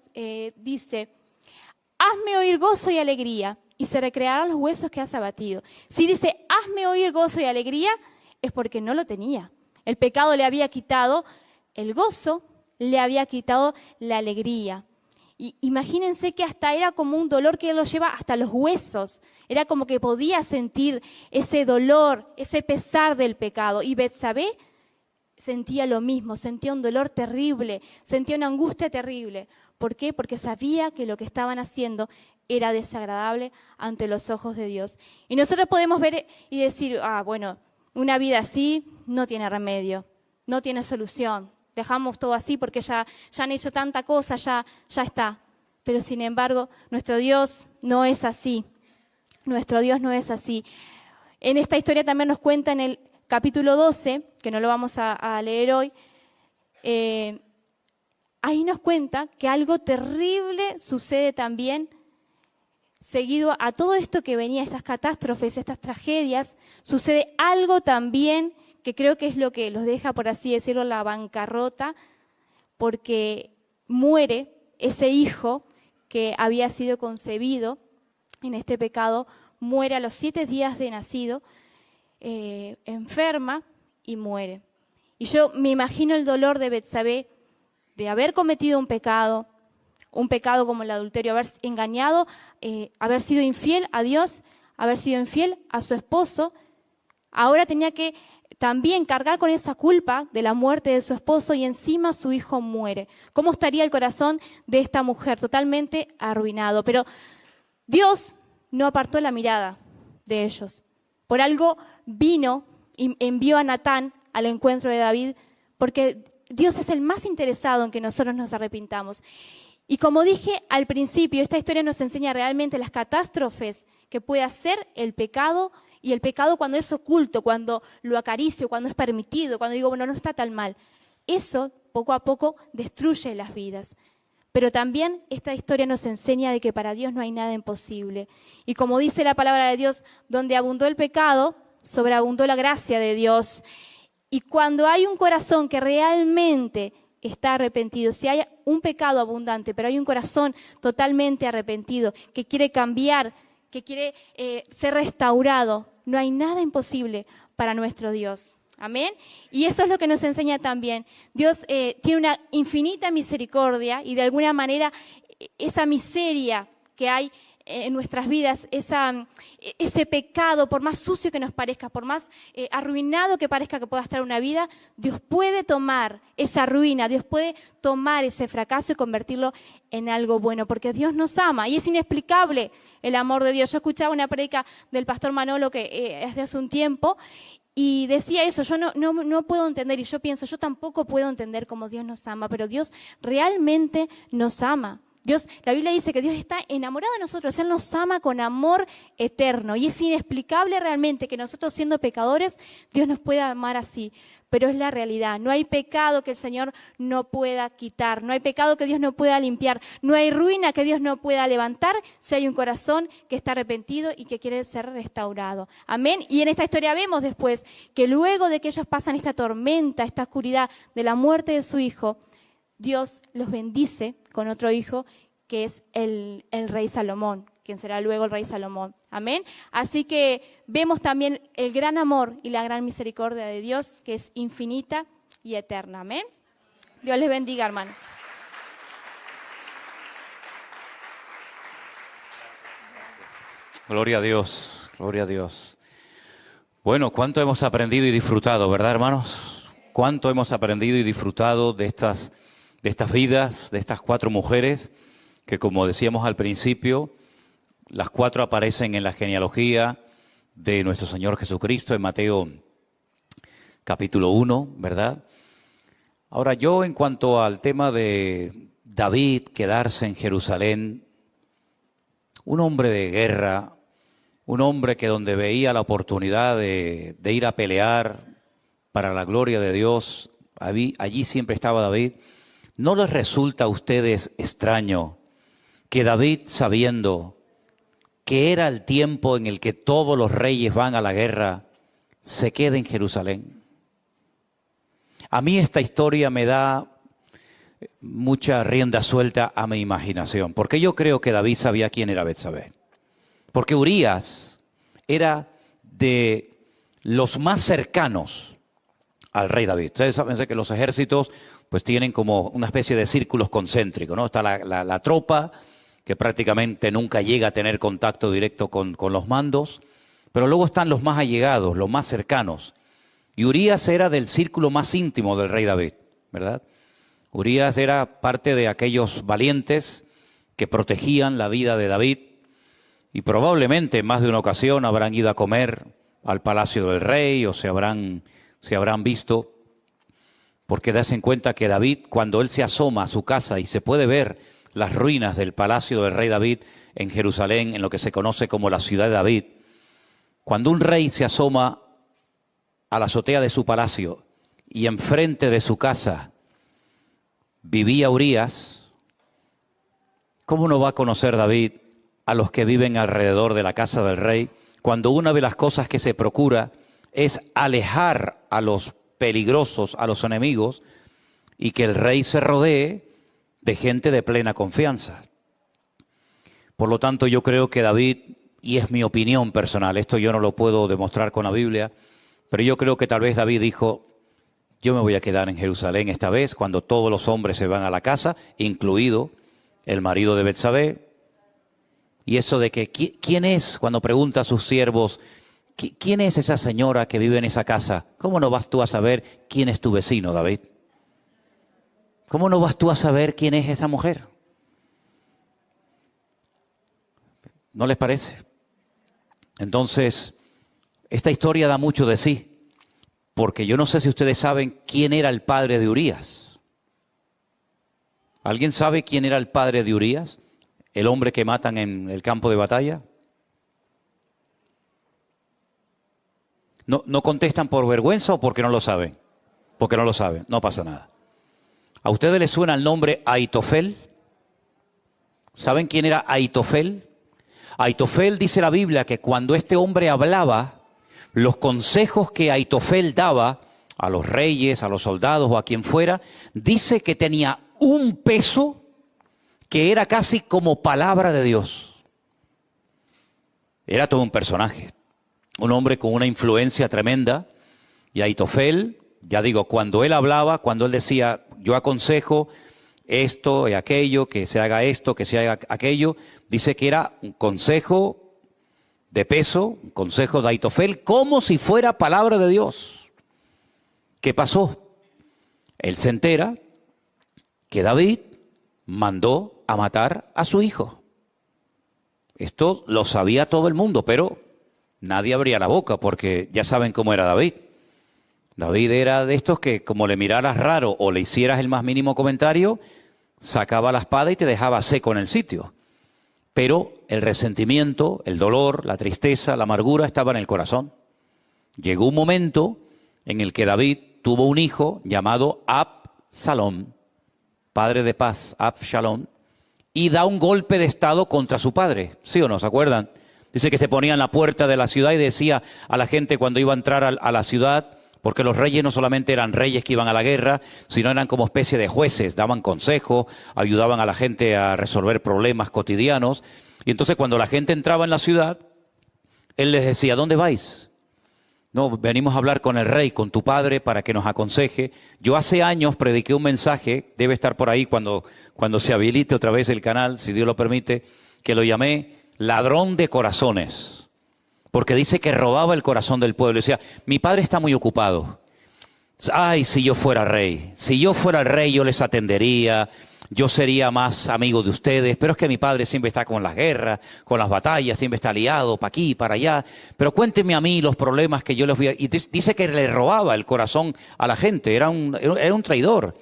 dice, hazme oír gozo y alegría, y se recrearán los huesos que has abatido. Si dice, hazme oír gozo y alegría, es porque no lo tenía. El pecado le había quitado el gozo, le había quitado la alegría. Y imagínense que hasta era como un dolor que él lo lleva hasta los huesos. Era como que podía sentir ese dolor, ese pesar del pecado. Y Betsabé sentía lo mismo, sentía un dolor terrible, sentía una angustia terrible. ¿Por qué? Porque sabía que lo que estaban haciendo era desagradable ante los ojos de Dios. Y nosotros podemos ver y decir, bueno, una vida así no tiene remedio, no tiene solución. Dejamos todo así porque ya han hecho tanta cosa, ya está. Pero sin embargo, nuestro Dios no es así. Nuestro Dios no es así. En esta historia también nos cuenta en el capítulo 12, que no lo vamos a leer hoy, ahí nos cuenta que algo terrible sucede también seguido a todo esto que venía, estas catástrofes, estas tragedias, sucede algo también que creo que es lo que los deja, por así decirlo, la bancarrota, porque muere ese hijo que había sido concebido en este pecado, muere a los 7 días de nacido, enferma y muere. Y yo me imagino el dolor de Betsabé de haber cometido un pecado como el adulterio, haber engañado, haber sido infiel a Dios, haber sido infiel a su esposo. Ahora tenía que también cargar con esa culpa de la muerte de su esposo y encima su hijo muere. ¿Cómo estaría el corazón de esta mujer? Totalmente arruinado. Pero Dios no apartó la mirada de ellos. Por algo vino y envió a Natán al encuentro de David, porque Dios es el más interesado en que nosotros nos arrepintamos. Y como dije al principio, esta historia nos enseña realmente las catástrofes que puede hacer el pecado, y el pecado cuando es oculto, cuando lo acaricio, cuando es permitido, cuando digo, bueno, no está tan mal. Eso poco a poco destruye las vidas. Pero también esta historia nos enseña de que para Dios no hay nada imposible. Y como dice la palabra de Dios, donde abundó el pecado, sobreabundó la gracia de Dios. Y cuando hay un corazón que realmente está arrepentido, si hay un pecado abundante, pero hay un corazón totalmente arrepentido, que quiere cambiar, que quiere ser restaurado, no hay nada imposible para nuestro Dios. Amén. Y eso es lo que nos enseña también. Dios tiene una infinita misericordia y de alguna manera esa miseria que hay en nuestras vidas, ese pecado, por más sucio que nos parezca, por más arruinado que parezca que pueda estar una vida, Dios puede tomar esa ruina, Dios puede tomar ese fracaso y convertirlo en algo bueno, porque Dios nos ama y es inexplicable el amor de Dios. Yo escuchaba una predica del pastor Manolo que es de hace un tiempo y decía eso, yo no puedo entender, y yo pienso, yo tampoco puedo entender cómo Dios nos ama, pero Dios realmente nos ama. La Biblia dice que Dios está enamorado de nosotros, Él nos ama con amor eterno y es inexplicable realmente que nosotros siendo pecadores, Dios nos pueda amar así, pero es la realidad. No hay pecado que el Señor no pueda quitar, no hay pecado que Dios no pueda limpiar, no hay ruina que Dios no pueda levantar si hay un corazón que está arrepentido y que quiere ser restaurado. Amén. Y en esta historia vemos después que luego de que ellos pasan esta tormenta, esta oscuridad de la muerte de su hijo, Dios los bendice con otro hijo que es el rey Salomón, quien será luego el rey Salomón. Amén. Así que vemos también el gran amor y la gran misericordia de Dios, que es infinita y eterna. Amén. Dios les bendiga, hermanos. Gloria a Dios, gloria a Dios. Bueno, cuánto hemos aprendido y disfrutado, ¿verdad, hermanos? Cuánto hemos aprendido y disfrutado de estas vidas, de estas 4 mujeres, que como decíamos al principio, las 4 aparecen en la genealogía de nuestro Señor Jesucristo en Mateo capítulo 1, ¿verdad? Ahora yo en cuanto al tema de David quedarse en Jerusalén, un hombre de guerra, un hombre que donde veía la oportunidad de ir a pelear para la gloria de Dios, allí siempre estaba David. ¿No les resulta a ustedes extraño que David, sabiendo que era el tiempo en el que todos los reyes van a la guerra, se quede en Jerusalén? A mí esta historia me da mucha rienda suelta a mi imaginación, porque yo creo que David sabía quién era Betsabé. Porque Urías era de los más cercanos al rey David. Ustedes saben que los ejércitos pues tienen como una especie de círculos concéntricos, ¿no? Está la tropa, que prácticamente nunca llega a tener contacto directo con los mandos, pero luego están los más allegados, los más cercanos. Y Urías era del círculo más íntimo del rey David, ¿verdad? Urías era parte de aquellos valientes que protegían la vida de David y probablemente en más de una ocasión habrán ido a comer al palacio del rey o se habrán visto, porque das en cuenta que David, cuando él se asoma a su casa y se puede ver las ruinas del palacio del rey David en Jerusalén, en lo que se conoce como la ciudad de David, cuando un rey se asoma a la azotea de su palacio y enfrente de su casa vivía Urías, ¿cómo no va a conocer David a los que viven alrededor de la casa del rey, cuando una de las cosas que se procura es alejar a los peligrosos, a los enemigos, y que el rey se rodee de gente de plena confianza? Por lo tanto, yo creo que David, y es mi opinión personal, esto yo no lo puedo demostrar con la Biblia, pero yo creo que tal vez David dijo, yo me voy a quedar en Jerusalén esta vez, cuando todos los hombres se van a la casa, incluido el marido de Betsabé. Y eso de que, ¿quién es? Cuando pregunta a sus siervos, ¿quién es esa señora que vive en esa casa? ¿Cómo no vas tú a saber quién es tu vecino, David? ¿Cómo no vas tú a saber quién es esa mujer? ¿No les parece? Entonces, esta historia da mucho de sí, porque yo no sé si ustedes saben quién era el padre de Urías. ¿Alguien sabe quién era el padre de Urías? El hombre que matan en el campo de batalla. ¿No contestan por vergüenza o porque no lo saben? Porque no lo saben, no pasa nada. ¿A ustedes les suena el nombre Aitofel? ¿Saben quién era Aitofel? Aitofel, dice la Biblia, que cuando este hombre hablaba, los consejos que Aitofel daba a los reyes, a los soldados o a quien fuera, dice que tenía un peso que era casi como palabra de Dios. Era todo un personaje, un hombre con una influencia tremenda. Y Aitofel, ya digo, cuando él hablaba, cuando él decía, yo aconsejo esto y aquello, que se haga esto, que se haga aquello, dice que era un consejo de peso, un consejo de Aitofel, como si fuera palabra de Dios. ¿Qué pasó? Él se entera que David mandó a matar a su hijo. Esto lo sabía todo el mundo, pero nadie abría la boca porque ya saben cómo era David. David era de estos que como le miraras raro o le hicieras el más mínimo comentario, sacaba la espada y te dejaba seco en el sitio. Pero el resentimiento, el dolor, la tristeza, la amargura estaba en el corazón. Llegó un momento en el que David tuvo un hijo llamado Absalom, padre de paz, Absalom, y da un golpe de estado contra su padre. ¿Sí o no? ¿Se acuerdan? Dice que se ponía en la puerta de la ciudad y decía a la gente cuando iba a entrar a la ciudad, porque los reyes no solamente eran reyes que iban a la guerra, sino eran como especie de jueces, daban consejos, ayudaban a la gente a resolver problemas cotidianos. Y entonces cuando la gente entraba en la ciudad, él les decía, ¿dónde vais? No, venimos a hablar con el rey, con tu padre, para que nos aconseje. Yo hace años prediqué un mensaje, debe estar por ahí cuando se habilite otra vez el canal, si Dios lo permite, que lo llamé ladrón de corazones. Porque dice que robaba el corazón del pueblo. Decía, mi padre está muy ocupado. Ay, si yo fuera rey. Si yo fuera el rey, yo les atendería. Yo sería más amigo de ustedes. Pero es que mi padre siempre está con las guerras, con las batallas, siempre está liado para aquí, para allá. Pero cuéntenme a mí los problemas que yo les voy a... Y dice que le robaba el corazón a la gente. Era un traidor,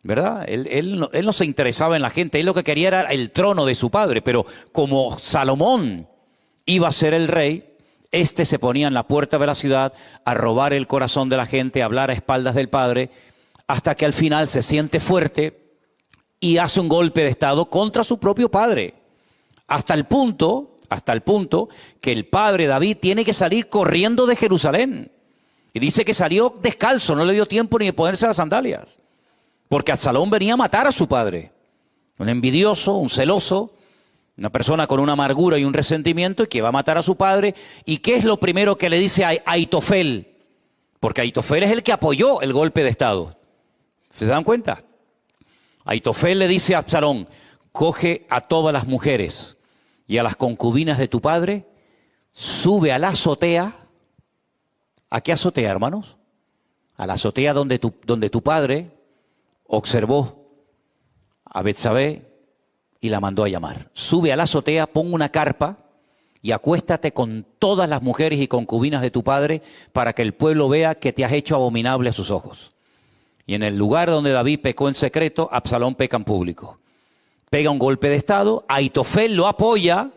¿verdad? Él no se interesaba en la gente. Él lo que quería era el trono de su padre. Pero como Salomón iba a ser el rey, este se ponía en la puerta de la ciudad a robar el corazón de la gente, a hablar a espaldas del padre, hasta que al final se siente fuerte y hace un golpe de estado contra su propio padre. Hasta el punto que el padre David tiene que salir corriendo de Jerusalén. Y dice que salió descalzo, no le dio tiempo ni de ponerse las sandalias. Porque Absalón venía a matar a su padre. Un envidioso, un celoso, una persona con una amargura y un resentimiento y que va a matar a su padre. ¿Y qué es lo primero que le dice a Aitofel? Porque Aitofel es el que apoyó el golpe de estado. ¿Se dan cuenta? Aitofel le dice a Absalón, coge a todas las mujeres y a las concubinas de tu padre, sube a la azotea. ¿A qué azotea, hermanos? A la azotea donde tu padre observó a Betsabé y la mandó a llamar. Sube a la azotea, pon una carpa y acuéstate con todas las mujeres y concubinas de tu padre para que el pueblo vea que te has hecho abominable a sus ojos. Y en el lugar donde David pecó en secreto, Absalón peca en público. Pega un golpe de estado, Aitofel lo apoya.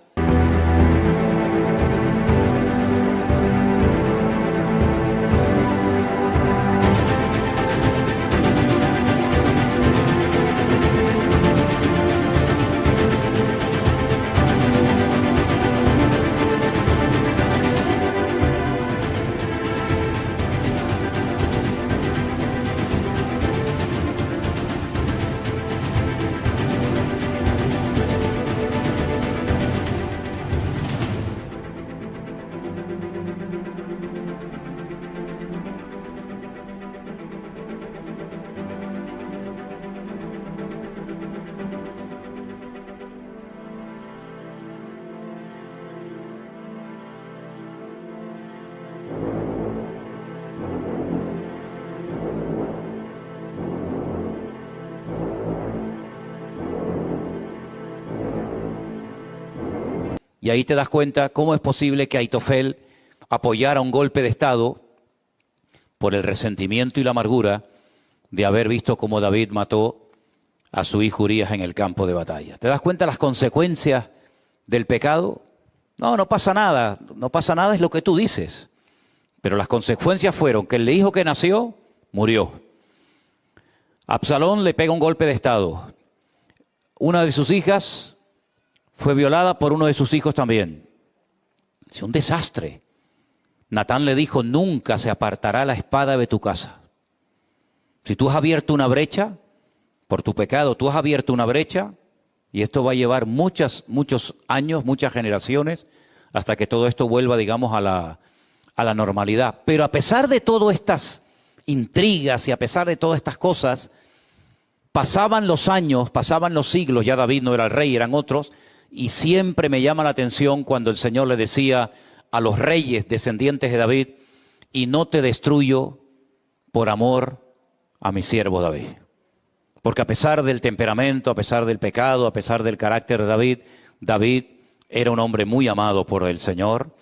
Y ahí te das cuenta cómo es posible que Aitofel apoyara un golpe de estado por el resentimiento y la amargura de haber visto cómo David mató a su hijo Urías en el campo de batalla. ¿Te das cuenta las consecuencias del pecado? No pasa nada. No pasa nada es lo que tú dices. Pero las consecuencias fueron que el hijo que nació murió. Absalón le pega un golpe de estado. Una de sus hijas fue violada por uno de sus hijos también. Es un desastre. Natán le dijo, nunca se apartará la espada de tu casa. Si tú has abierto una brecha, por tu pecado, tú has abierto una brecha, y esto va a llevar muchos años, muchas generaciones, hasta que todo esto vuelva, digamos, a la normalidad. Pero a pesar de todas estas intrigas y a pesar de todas estas cosas, pasaban los años, pasaban los siglos, ya David no era el rey, eran otros, y siempre me llama la atención cuando el Señor le decía a los reyes descendientes de David, y no te destruyo por amor a mi siervo David. Porque a pesar del temperamento, a pesar del pecado, a pesar del carácter de David, David era un hombre muy amado por el Señor,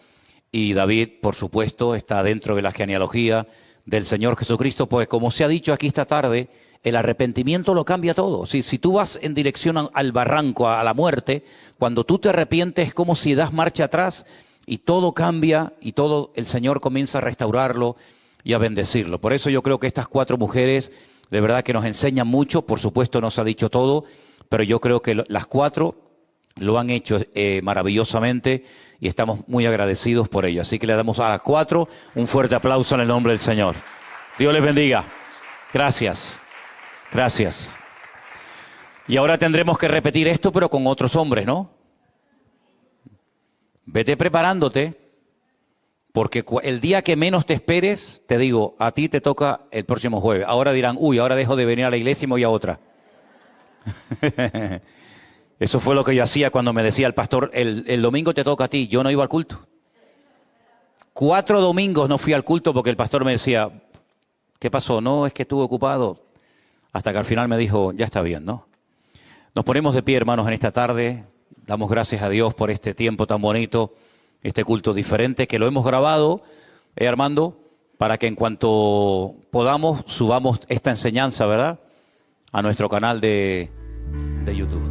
y David, por supuesto, está dentro de la genealogía del Señor Jesucristo, pues como se ha dicho aquí esta tarde, el arrepentimiento lo cambia todo. Si tú vas en dirección al barranco, a la muerte, cuando tú te arrepientes es como si das marcha atrás y todo cambia y todo el Señor comienza a restaurarlo y a bendecirlo. Por eso yo creo que estas 4 mujeres de verdad que nos enseñan mucho. Por supuesto no se ha dicho todo, pero yo creo que las 4 lo han hecho maravillosamente y estamos muy agradecidos por ello. Así que le damos a las 4 un fuerte aplauso en el nombre del Señor. Dios les bendiga. Gracias. Gracias. Y ahora tendremos que repetir esto, pero con otros hombres, ¿no? Vete preparándote, porque el día que menos te esperes, te digo, a ti te toca el próximo jueves. Ahora dirán, uy, ahora dejo de venir a la iglesia y me voy a otra. Eso fue lo que yo hacía cuando me decía el pastor, el domingo te toca a ti. Yo no iba al culto. 4 domingos no fui al culto porque el pastor me decía, ¿qué pasó? No, es que estuve ocupado. Hasta que al final me dijo, ya está bien, ¿no? Nos ponemos de pie, hermanos, en esta tarde. Damos gracias a Dios por este tiempo tan bonito, este culto diferente, que lo hemos grabado, Armando, para que en cuanto podamos subamos esta enseñanza, ¿verdad?, a nuestro canal de YouTube.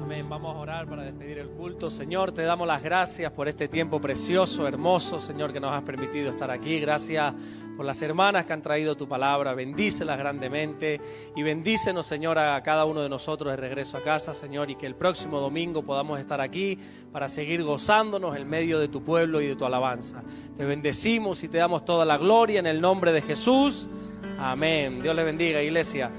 Amén. Vamos a orar para despedir el culto. Señor, te damos las gracias por este tiempo precioso, hermoso, Señor, que nos has permitido estar aquí. Gracias por las hermanas que han traído tu palabra. Bendícelas grandemente y bendícenos, Señor, a cada uno de nosotros de regreso a casa, Señor, y que el próximo domingo podamos estar aquí para seguir gozándonos en medio de tu pueblo y de tu alabanza. Te bendecimos y te damos toda la gloria en el nombre de Jesús. Amén. Dios les bendiga, iglesia.